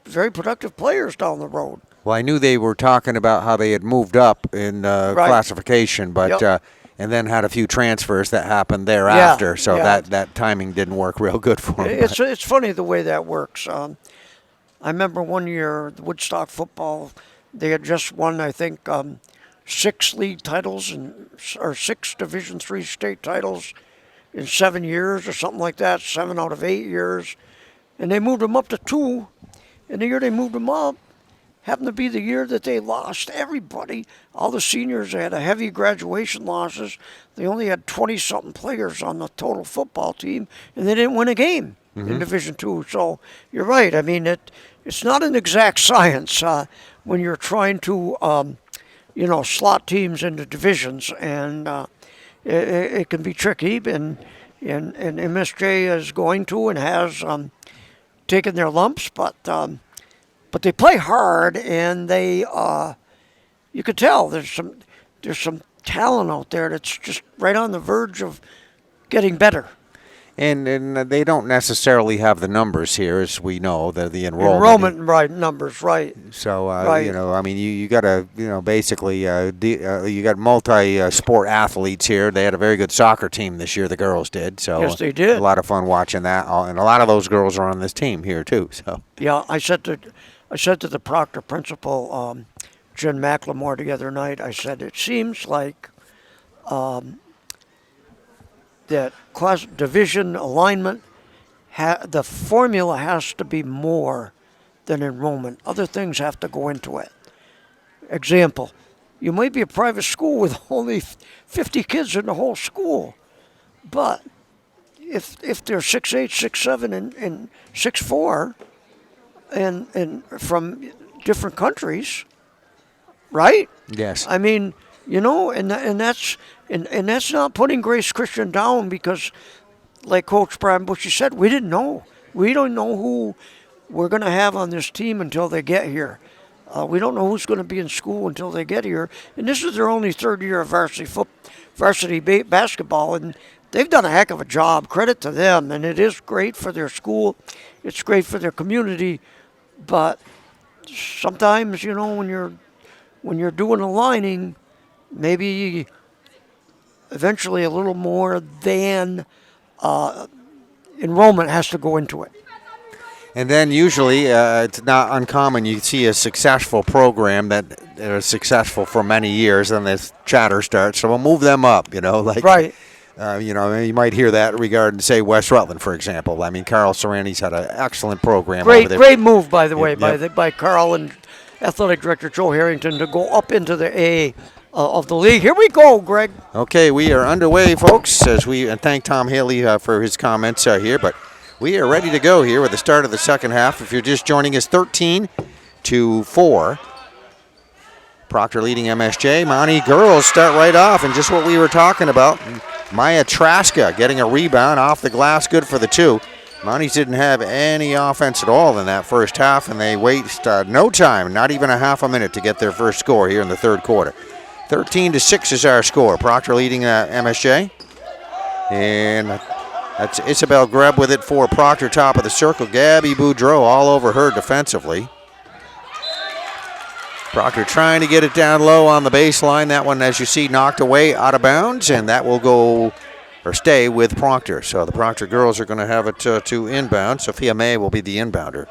very productive players down the road. Well, I knew they were talking about how they had moved up in classification, but and then had a few transfers that happened thereafter. So that timing didn't work real good for them. It's funny the way that works. I remember one year, Woodstock football, they had just won, I think, 6 league titles or 6 Division III state titles in 7 years or something like that, 7 out of 8 years. And they moved them up to 2. And the year they moved them up happened to be the year that they lost everybody. All the seniors had a heavy graduation losses. They only had 20-something players on the total football team, and they didn't win a game in Division II. So you're right. I mean, it's not an exact science when you're trying to, slot teams into divisions, and it can be tricky. And MSJ is going to and has taken their lumps, but they play hard, and they you could tell there's some talent out there that's just right on the verge of getting better. And they don't necessarily have the numbers here, as we know, the enrollment. Numbers, right. So, right. I mean, you got to, basically, you got multi-sport athletes here. They had a very good soccer team this year, the girls did. So yes, they did. A lot of fun watching that. And a lot of those girls are on this team here, too. So yeah, I said to the Proctor principal, Jen McLemore, the other night, I said, it seems like that class division alignment, the formula has to be more than enrollment. Other things have to go into it. Example, you might be a private school with only 50 kids in the whole school, but if they're 6'8", 6'7", and 6'4", and from different countries, right? yes. I mean, and that's not putting Grace Christian down, because, like Coach Brian Bushy said, we didn't know. We don't know who we're going to have on this team until they get here. We don't know who's going to be in school until they get here. And this is their only 3rd year of varsity basketball, and they've done a heck of a job. Credit to them, and it is great for their school. It's great for their community. But sometimes, when you're doing aligning, maybe eventually a little more than enrollment has to go into it. And then usually it's not uncommon you see a successful program that is successful for many years, and this chatter starts. So we'll move them up, Right. You might hear that regarding, say, West Rutland, for example. I mean, Carl Serrani's had an excellent program over there. Great move, by the way, by Carl and Athletic Director Joe Harrington to go up into the A of the league. Here we go, Greg. Okay, we are underway, folks, and thank Tom Haley for his comments here. But we are ready to go here with the start of the second half. If you're just joining us, 13-4. Proctor leading MSJ. Mountie girls start right off, and just what we were talking about. Maya Traska getting a rebound off the glass, good for the 2. Mounties didn't have any offense at all in that first half, and they waste no time, not even a half a minute, to get their first score here in the third quarter. 13-6 is our score. Proctor leading MSJ. And that's Isabel Greb with it for Proctor, top of the circle. Gabby Boudreau all over her defensively. Proctor trying to get it down low on the baseline. That one, as you see, knocked away out of bounds, and that will go or stay with Proctor. So the Proctor girls are going to have it to inbound. Sophia May will be the inbounder.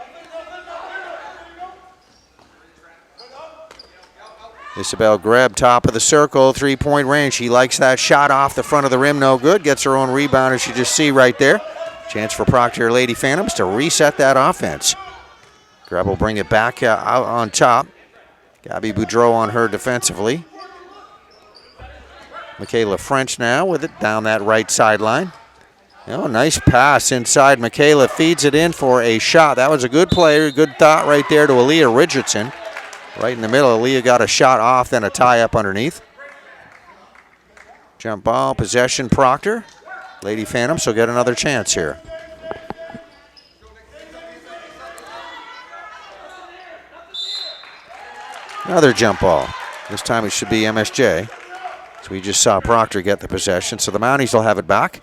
Isabel Greb, top of the circle, three-point range. She likes that shot off the front of the rim, no good. Gets her own rebound, as you just see right there. Chance for Proctor Lady Phantoms to reset that offense. Greb will bring it back out on top. Gabby Boudreau on her defensively. Michaela French now with it down that right sideline. Oh, nice pass inside. Michaela feeds it in for a shot. That was a good play, good thought right there to Aaliyah Richardson. Right in the middle, Aaliyah got a shot off, then a tie up underneath. Jump ball, possession, Proctor. Lady Phantoms will get another chance here. Another jump ball. This time it should be MSJ. So we just saw Proctor get the possession, so the Mounties will have it back.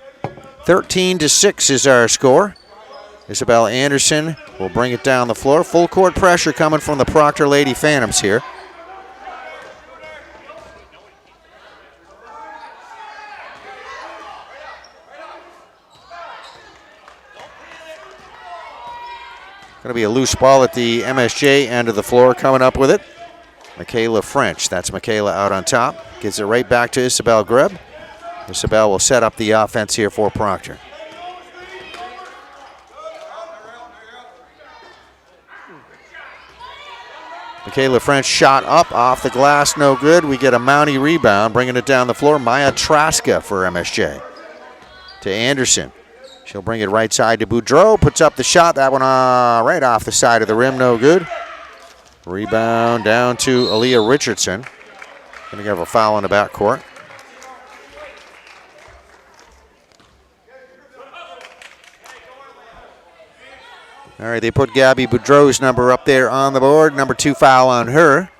13-6 is our score. Isabel Anderson will bring it down the floor. Full court pressure coming from the Proctor Lady Phantoms here. Going to be a loose ball at the MSJ end of the floor coming up with it. Michaela French, that's Michaela out on top. Gives it right back to Isabel Greb. Isabel will set up the offense here for Proctor. Michaela French shot up off the glass, no good. We get a Mountie rebound, bringing it down the floor. Maya Traska for MSJ. To Anderson. She'll bring it right side to Boudreau. Puts up the shot. That one right off the side of the rim, no good. Rebound down to Aaliyah Richardson. Going to have a foul in the backcourt. All right, they put Gabby Boudreau's number up there on the board. Number 2 foul on her.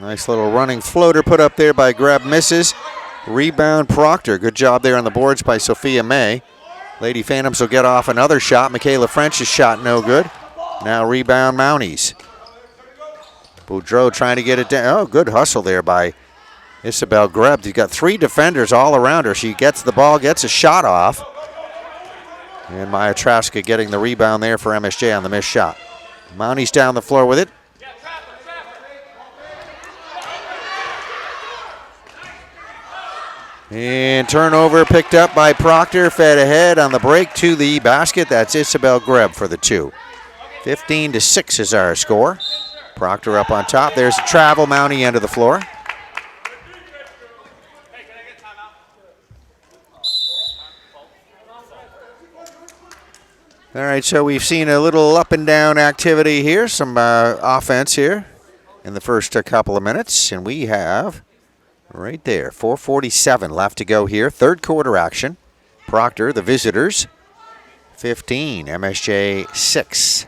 Nice little running floater put up there by Greb, misses. Rebound Proctor. Good job there on the boards by Sophia May. Lady Phantoms will get off another shot. Michaela French's shot no good. Now rebound Mounties. Boudreau trying to get it down. Oh, good hustle there by Isabel Greb. She's got 3 defenders all around her. She gets the ball, gets a shot off. And Maya Traska getting the rebound there for MSJ on the missed shot. Mounties down the floor with it. And turnover picked up by Proctor, fed ahead on the break to the basket. That's Isabel Greb for the 2. 15-6 is our score. Proctor up on top. There's a travel Mountie end of the floor. All right, so we've seen a little up and down activity here, some offense here in the first couple of minutes, and we have right there, 4:47 left to go here. Third quarter action. Proctor, the visitors, 15, MSJ 6.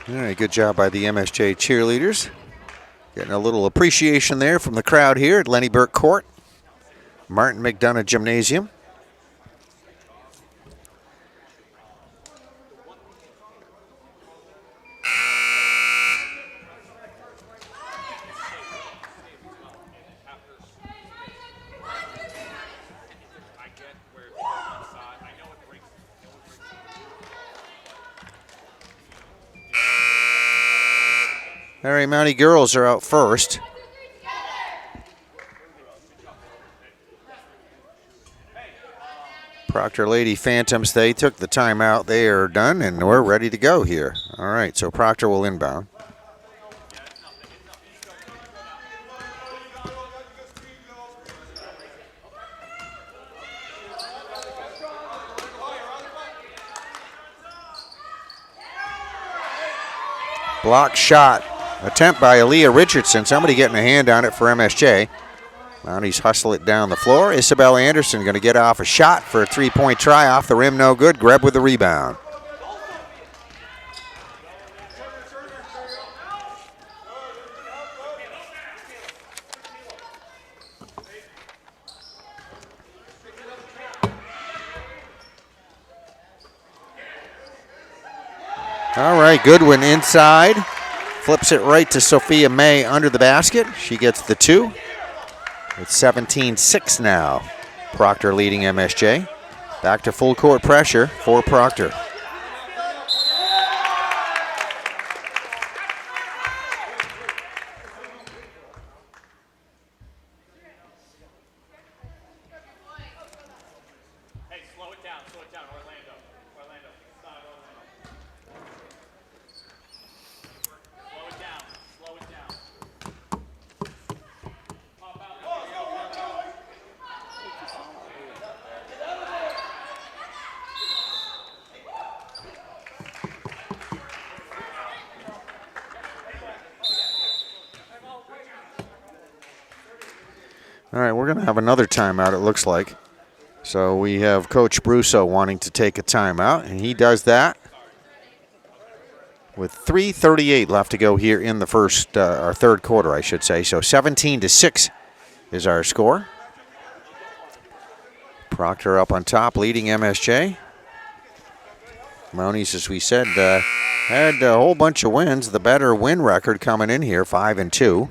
All right, good job by the MSJ cheerleaders. Getting a little appreciation there from the crowd here at Lenny Burke Court, Martin McDonough Gymnasium. All right, Mountie girls are out first. Proctor Lady Phantoms, they took the timeout. They are done, and we're ready to go here. All right, so Proctor will inbound. Block shot. Attempt by Aaliyah Richardson. Somebody getting a hand on it for MSJ. Mounties hustle it down the floor. Isabel Anderson going to get off a shot for a three-point try. Off the rim, no good. Greb with the rebound. All right, Goodwin inside. Flips it right to Sophia May under the basket. She gets the 2. It's 17-6 now. Proctor leading MSJ. Back to full court pressure for Proctor. All right, we're going to have another timeout, it looks like. So we have Coach Brusso wanting to take a timeout, and he does that with 3:38 left to go here in the third quarter, I should say. So 17-6 is our score. Proctor up on top, leading MSJ. Mounties, as we said, had a whole bunch of wins. The better win record coming in here, 5-2.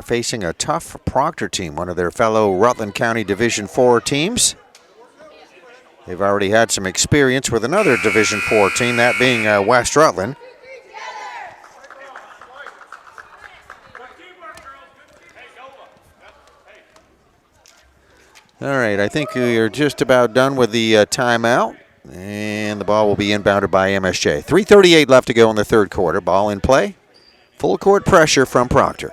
Facing a tough Proctor team, one of their fellow Rutland County Division IV teams. They've already had some experience with another Division IV team, that being West Rutland. All right, I think we are just about done with the timeout, and the ball will be inbounded by MSJ. 3:38 left to go in the third quarter. Ball in play. Full court pressure from Proctor.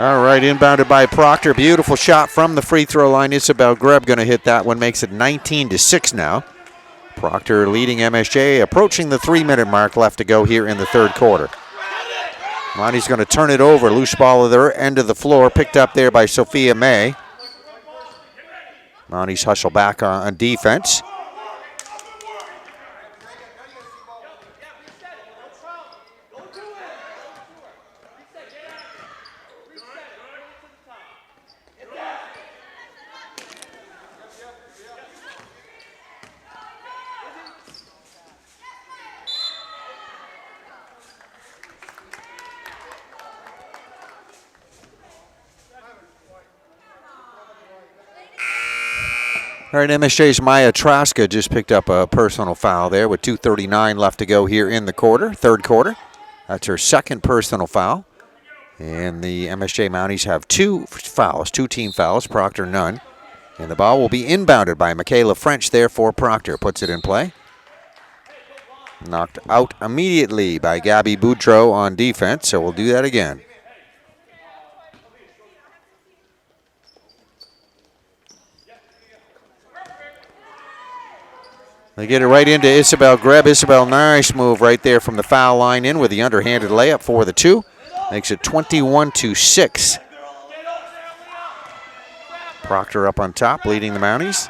All right, inbounded by Proctor. Beautiful shot from the free throw line. Isabel Greb going to hit that one. Makes it 19-6 now. Proctor leading MSJ, approaching the 3-minute mark left to go here in the third quarter. Monty's going to turn it over. Loose ball at the end of the floor, picked up there by Sophia May. Monty's hustle back on defense. All right, MSJ's Maya Traska just picked up a personal foul there with 2:39 left to go here in the third quarter. That's her second personal foul. And the MSJ Mounties have two team fouls, Proctor none. And the ball will be inbounded by Michaela French there for Proctor. Puts it in play. Knocked out immediately by Gabby Boudreau on defense, so we'll do that again. They get it right into Isabel Greb. Isabel, nice move right there from the foul line in with the underhanded layup for the 2. Makes it 21-6. Proctor up on top, leading the Mounties.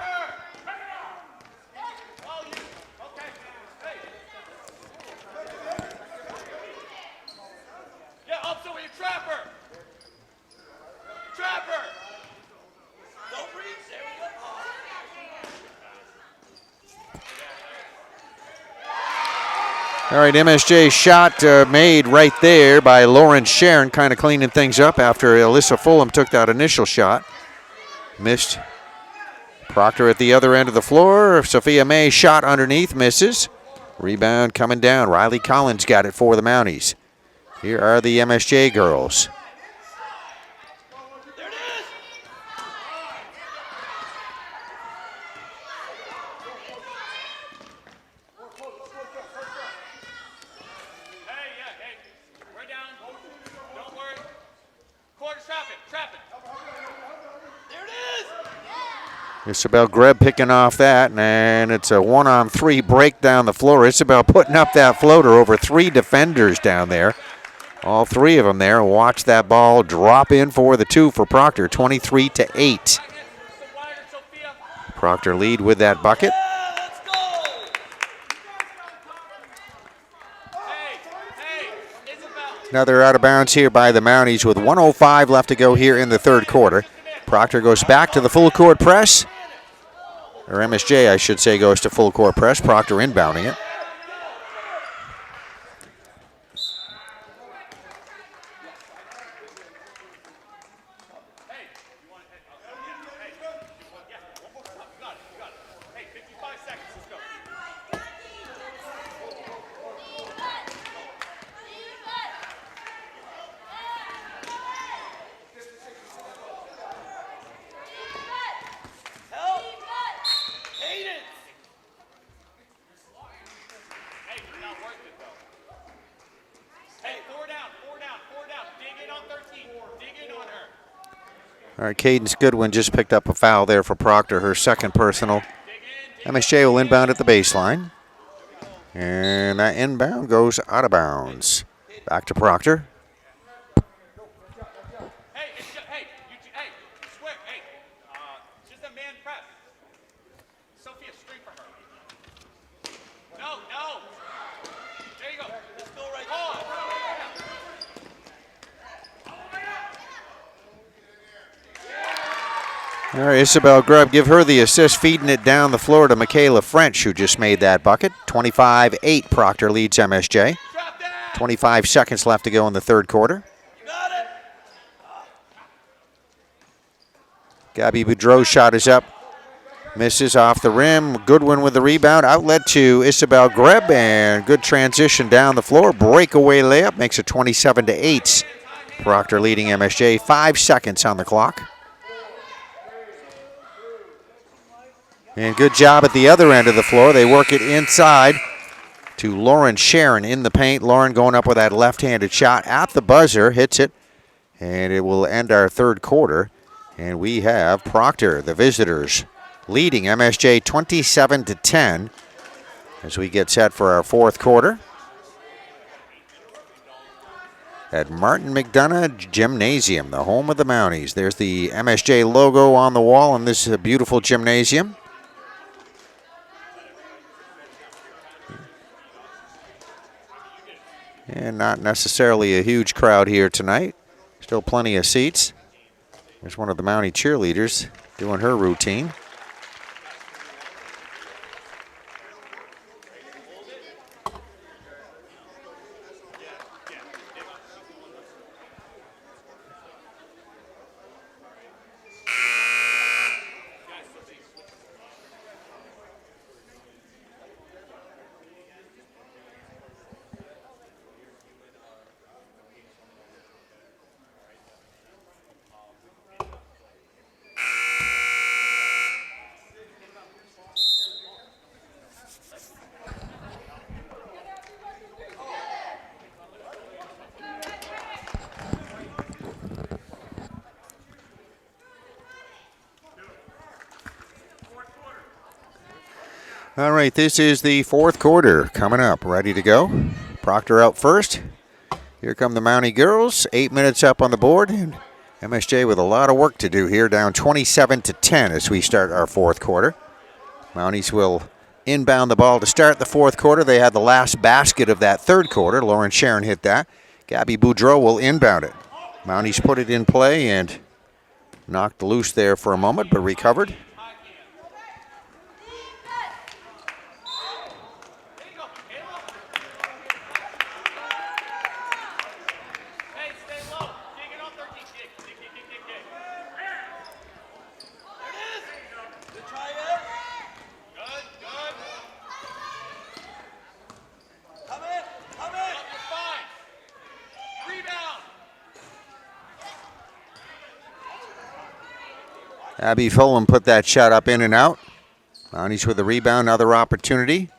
All right, MSJ shot made right there by Lauren Sharon, kind of cleaning things up after Alyssa Fulham took that initial shot. Missed. Proctor at the other end of the floor. Sophia May shot underneath, misses. Rebound coming down. Riley Collins got it for the Mounties. Here are the MSJ girls. Isabel Greb picking off that, and it's a 1-on-3 break down the floor. Isabel putting up that floater over 3 defenders down there. All 3 of them there. Watch that ball drop in for the 2 for Proctor, 23-8. Proctor lead with that bucket. Another out of bounds here by the Mounties with 1:05 left to go here in the third quarter. Proctor goes back to the full court press. Or MSJ, I should say, goes to full court press. Proctor inbounding it. All right, Cadence Goodwin just picked up a foul there for Proctor, her second personal. MSJ will inbound at the baseline. And that inbound goes out of bounds. Back to Proctor. All right, Isabel Grubb, give her the assist, feeding it down the floor to Michaela French, who just made that bucket. 25-8, Proctor leads MSJ. 25 seconds left to go in the third quarter. Gabby Boudreau's shot is up. Misses off the rim. Goodwin with the rebound. Outlet to Isabel Greb, and good transition down the floor. Breakaway layup makes it 27-8. Proctor leading MSJ. 5 seconds on the clock. And good job at the other end of the floor. They work it inside to Lauren Sharon in the paint. Lauren going up with that left-handed shot at the buzzer. Hits it. And it will end our third quarter. And we have Proctor, the visitors, leading MSJ 27-10 as we get set for our fourth quarter at Martin McDonough Gymnasium, the home of the Mounties. There's the MSJ logo on the wall in this beautiful gymnasium. And not necessarily a huge crowd here tonight. Still plenty of seats. There's one of the Mountie cheerleaders doing her routine. All right, this is the fourth quarter coming up, ready to go. Proctor out first. Here come the Mountie girls, 8 minutes up on the board. And MSJ with a lot of work to do here, down 27-10 as we start our fourth quarter. Mounties will inbound the ball to start the fourth quarter. They had the last basket of that third quarter. Lauren Sharon hit that. Gabby Boudreau will inbound it. Mounties put it in play and knocked loose there for a moment, but recovered. Abby Fulham put that shot up in and out. Mounties with the rebound, another opportunity.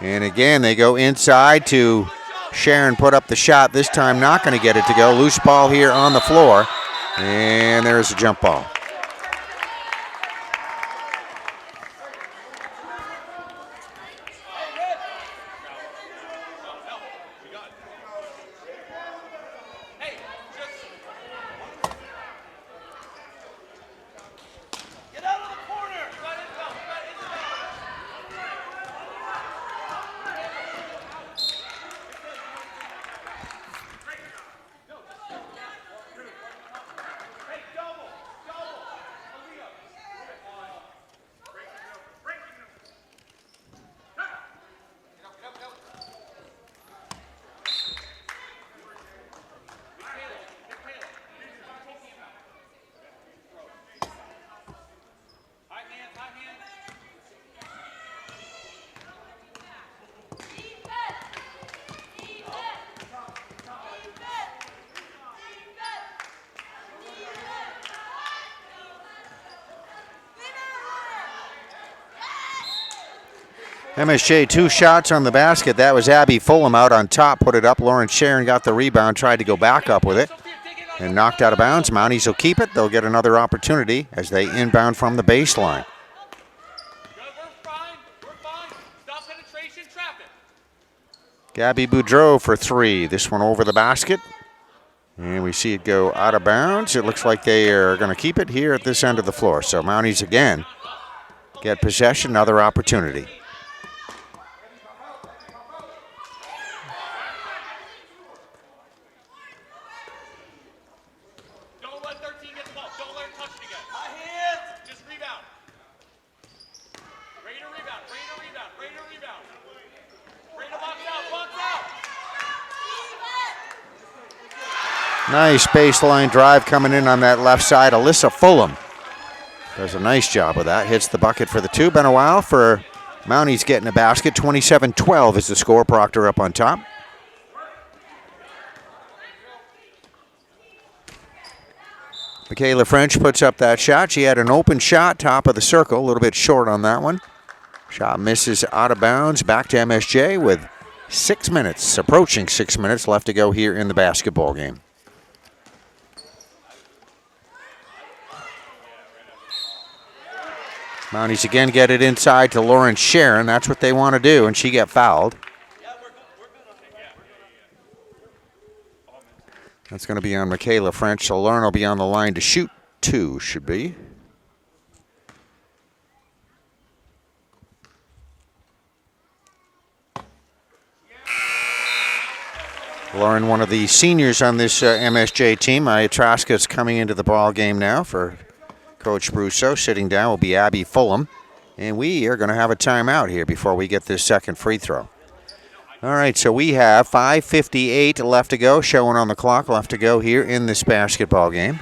And again, they go inside to Sharon put up the shot, this time not going to get it to go. Loose ball here on the floor, and there's a jump ball. MSJ 2 shots on the basket. That was Abby Fulham out on top, put it up. Lauren Sharon got the rebound, tried to go back up with it, and knocked out of bounds. Mounties will keep it. They'll get another opportunity as they inbound from the baseline. Gabby Boudreau for 3. This one over the basket. And we see it go out of bounds. It looks like they are going to keep it here at this end of the floor. So Mounties again get possession, another opportunity. Nice baseline drive coming in on that left side. Alyssa Fulham does a nice job of that. Hits the bucket for the 2. Been a while for Mounties getting a basket. 27-12 is the score. Proctor up on top. Michaela French puts up that shot. She had an open shot, top of the circle. A little bit short on that one. Shot misses out of bounds. Back to MSJ with 6 minutes, approaching 6 minutes left to go here in the basketball game. Mounties again get it inside to Lauren Sharon. That's what they want to do, and she got fouled. That's going to be on Michaela French, so Lauren will be on the line to shoot 2, should be. Lauren, one of the seniors on this MSJ team. Traska's coming into the ball game now for Coach Brousseau. Sitting down will be Abby Fulham. And we are going to have a timeout here before we get this second free throw. All right, so we have 5:58 left to go, showing on the clock, left to go here in this basketball game.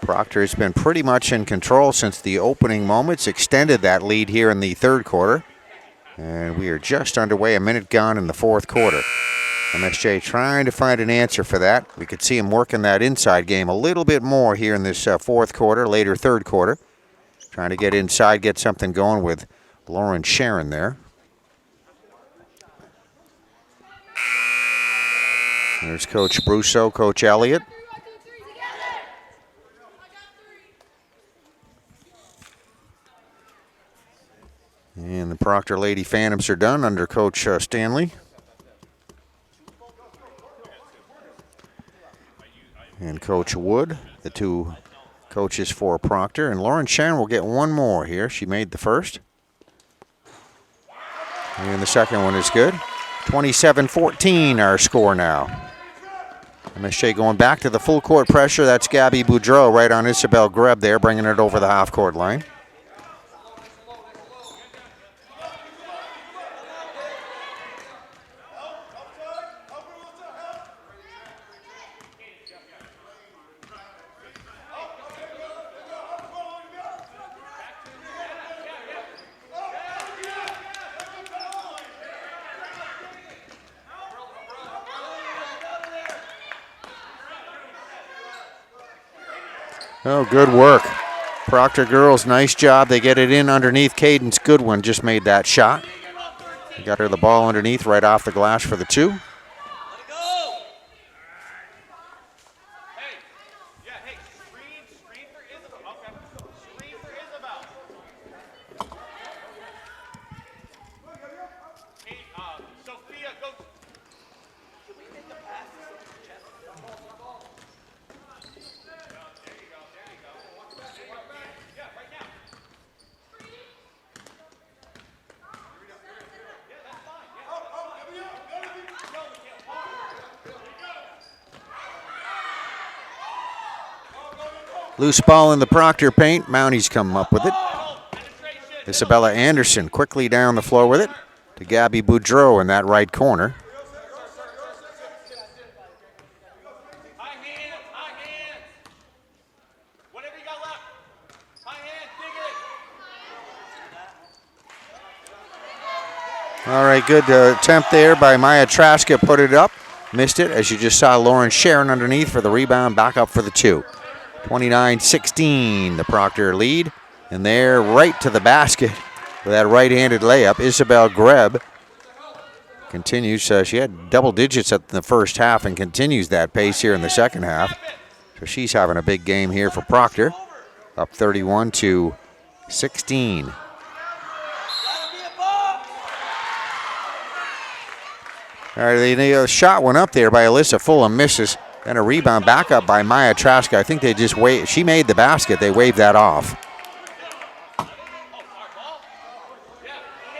Proctor has been pretty much in control since the opening moments, extended that lead here in the third quarter. And we are just underway, a minute gone in the fourth quarter. MSJ trying to find an answer for that. We could see him working that inside game a little bit more here in this fourth quarter, later third quarter. Trying to get inside, get something going with Lauren Sharon there. There's Coach Brousseau, Coach Elliott. And the Proctor Lady Phantoms are done under Coach Stanley. And Coach Wood, the 2 coaches for Proctor. And Lauren Sharon will get one more here. She made the first. And the second one is good. 27-14 our score now. MSJ going back to the full court pressure. That's Gabby Boudreau right on Isabel Greb there, bringing it over the half court line. Oh, good work. Proctor girls, nice job. They get it in underneath. Cadence Goodwin just made that shot. They got her the ball underneath right off the glass for the 2. Loose ball in the Proctor paint. Mounties come up with it. Isabella Anderson quickly down the floor with it to Gabby Boudreau in that right corner. All right, good attempt there by Maya Traska. Put it up. Missed it, as you just saw Lauren Sharon underneath for the rebound. Back up for the 2. 29-16, the Proctor lead. And there, right to the basket with that right-handed layup, Isabel Greb continues. She had double digits in the first half and continues that pace here in the second half. So she's having a big game here for Proctor. Up 31-16. All right, the shot went up there by Alyssa Fulham, misses. And a rebound back up by Maya Traska. I think they just she made the basket. They waved that off.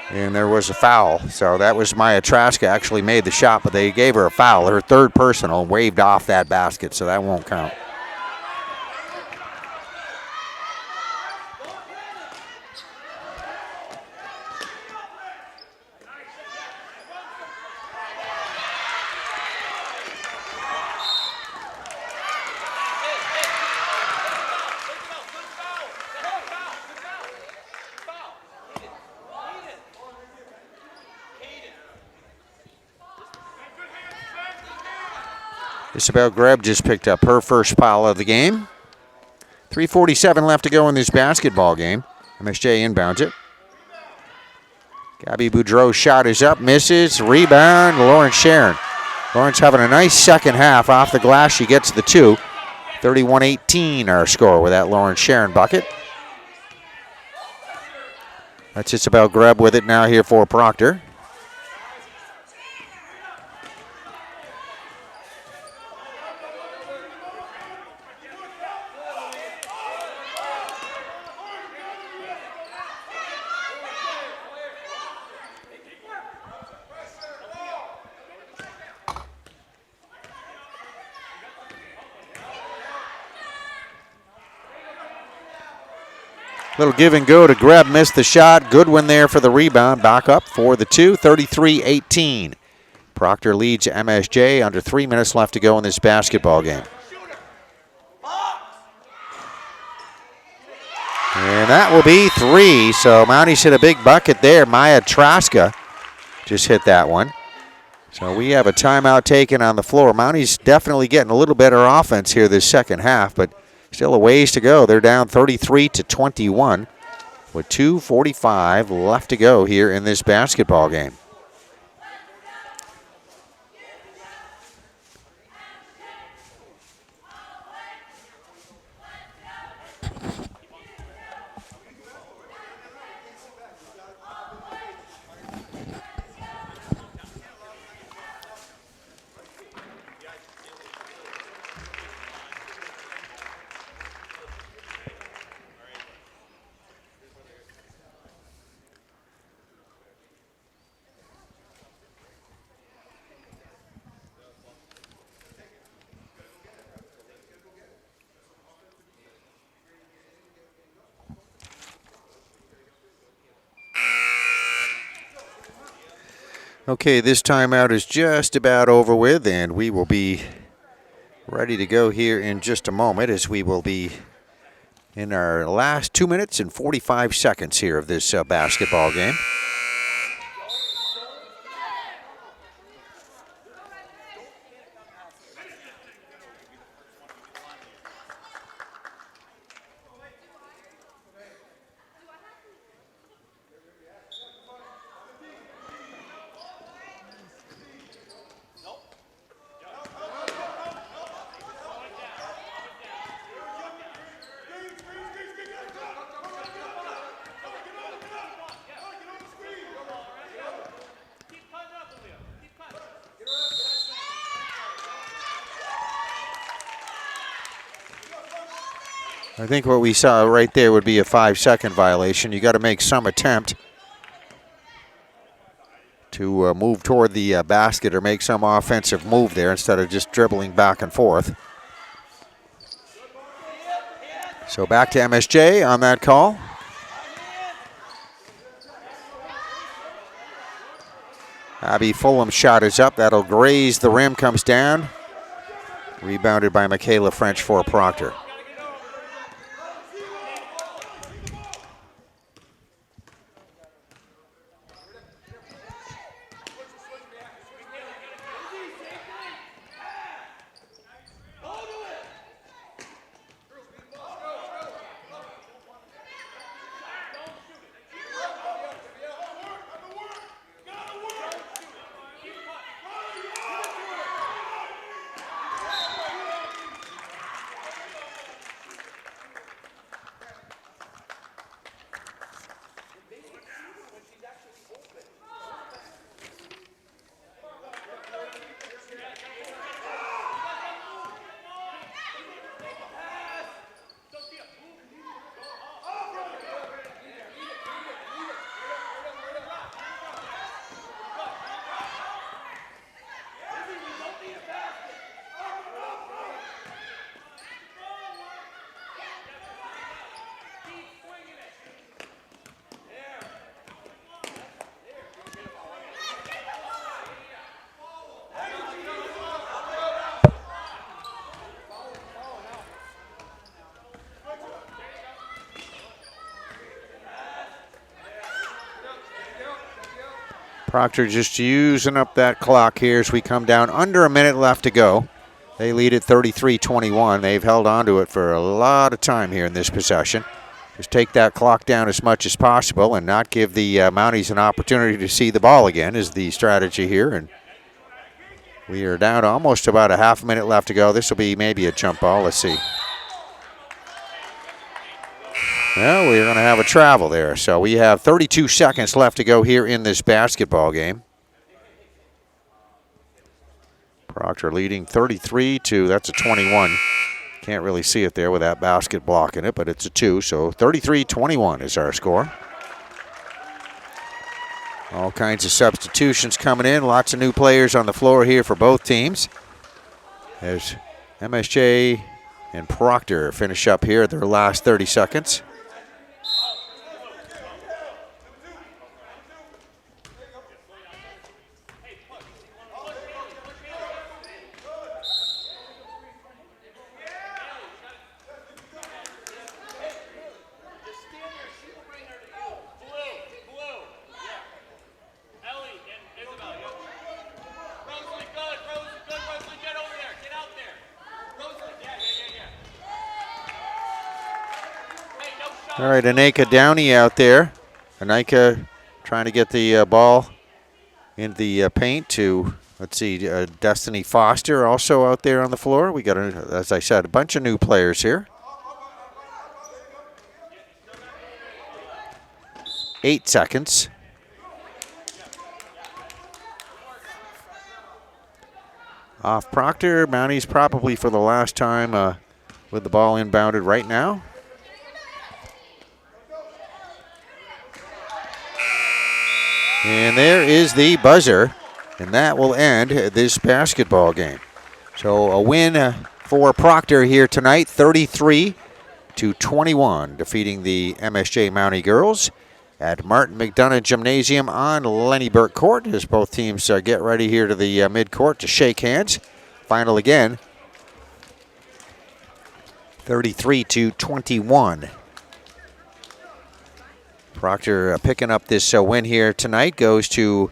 And there was a foul. So that was Maya Traska actually made the shot, but they gave her a foul. Her third personal, waved off that basket, so that won't count. Isabel Greb just picked up her first foul of the game. 3:47 left to go in this basketball game. MSJ inbounds it. Gabby Boudreau's shot is up, misses. Rebound, Lauren Sharon. Lauren's having a nice second half. Off the glass, she gets the 2. 31-18 our score with that Lauren Sharon bucket. That's Isabel Greb with it now here for Proctor. Little give and go to Greb, missed the shot. Goodwin there for the rebound. Back up for the 2, 33-18. Proctor leads MSJ under 3 minutes left to go in this basketball game. And that will be 3. So Mounties hit a big bucket there. Maya Traska just hit that one. So we have a timeout taken on the floor. Mounties definitely getting a little better offense here this second half, but still a ways to go. They're down 33-21 with 2:45 left to go here in this basketball game. Okay, this timeout is just about over with, and we will be ready to go here in just a moment, as we will be in our last 2 minutes and 45 seconds here of this basketball game. I think what we saw right there would be a 5-second violation. You got to make some attempt to move toward the basket or make some offensive move there instead of just dribbling back and forth. So back to MSJ on that call. Abby Fulham's shot is up. That'll graze the rim, comes down. Rebounded by Michaela French for Proctor. Proctor just using up that clock here as we come down. Under a minute left to go. They lead at 33-21. They've held on to it for a lot of time here in this possession. Just take that clock down as much as possible and not give the Mounties an opportunity to see the ball again is the strategy here. And we are down to almost about a half minute left to go. This will be maybe a jump ball. Let's see. Well, we're going to have a travel there. So we have 32 seconds left to go here in this basketball game. Proctor leading 33 to, that's a 21. Can't really see it there with that basket blocking it, but it's a 2. So 33-21 is our score. All kinds of substitutions coming in. Lots of new players on the floor here for both teams. As MSJ and Proctor finish up here their last 30 seconds. All right, Aneka Downey out there. Aneka trying to get the ball in the paint to, let's see, Destiny Foster also out there on the floor. We got, as I said, a bunch of new players here. 8 seconds. Off Proctor. Mounties probably for the last time with the ball inbounded right now. And there is the buzzer, and that will end this basketball game. So a win for Proctor here tonight, 33-21, defeating the MSJ Mountie girls at Martin McDonough Gymnasium on Lenny Burke Court as both teams get ready here to the mid-court to shake hands. Final again, 33-21. Proctor picking up this win here tonight, goes to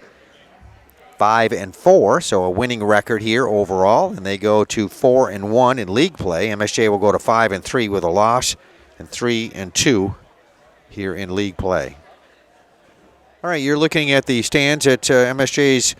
5-4, so a winning record here overall, and they go to 4-1 in league play. MSJ will go to 5-3 with a loss, and 3-2 here in league play. All right, you're looking at the stands at MSJ's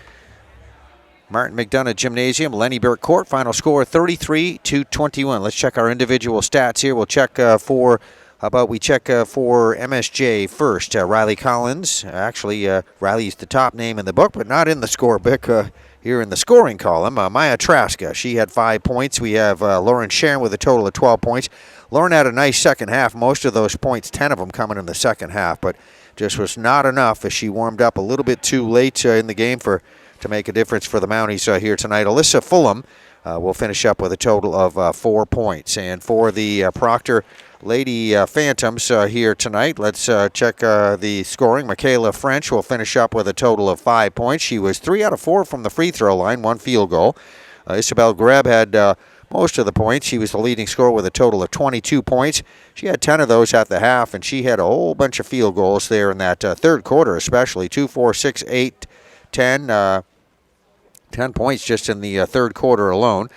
Martin McDonough Gymnasium, Lenny Burke Court. Final score 33-21. Let's check our individual stats here. We'll check for How about we check for MSJ first? Riley Collins. Actually, Riley's the top name in the book, but not in the scorebook. Here in the scoring column, Maya Traska. She had 5 points. We have Lauren Sharon with a total of 12 points. Lauren had a nice second half. Most of those points, 10 of them coming in the second half, but just was not enough as she warmed up a little bit too late in the game to make a difference for the Mounties here tonight. Alyssa Fulham will finish up with a total of 4 points. And for the Proctor Lady Phantoms here tonight, let's check the scoring. Michaela French will finish up with a total of 5 points. She was 3 out of 4 from the free throw line, 1 field goal. Isabel Greb had most of the points. She was the leading scorer with a total of 22 points. She had 10 of those at the half, and she had a whole bunch of field goals there in that third quarter, especially 2, 4, 6, 8, 10. 10 points just in the third quarter alone.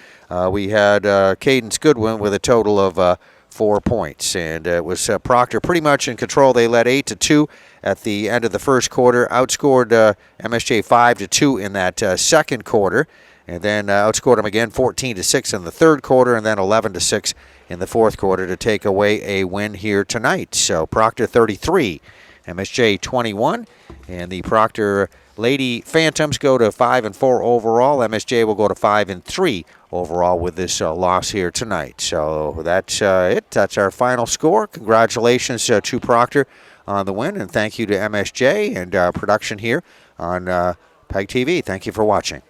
We had Cadence Goodwin with a total of 4 points, and it was Proctor pretty much in control. They led 8-2 at the end of the first quarter, outscored MSJ 5-2 in that second quarter, and then outscored them again 14-6 in the third quarter, and then 11-6 in the fourth quarter to take away a win here tonight. So Proctor 33, MSJ 21, and the Proctor Lady Phantoms go to 5-4 overall. MSJ will go to 5-3 overall with this loss here tonight. So that's it. That's our final score. Congratulations to Proctor on the win, and thank you to MSJ and production here on PEGTV. Thank you for watching.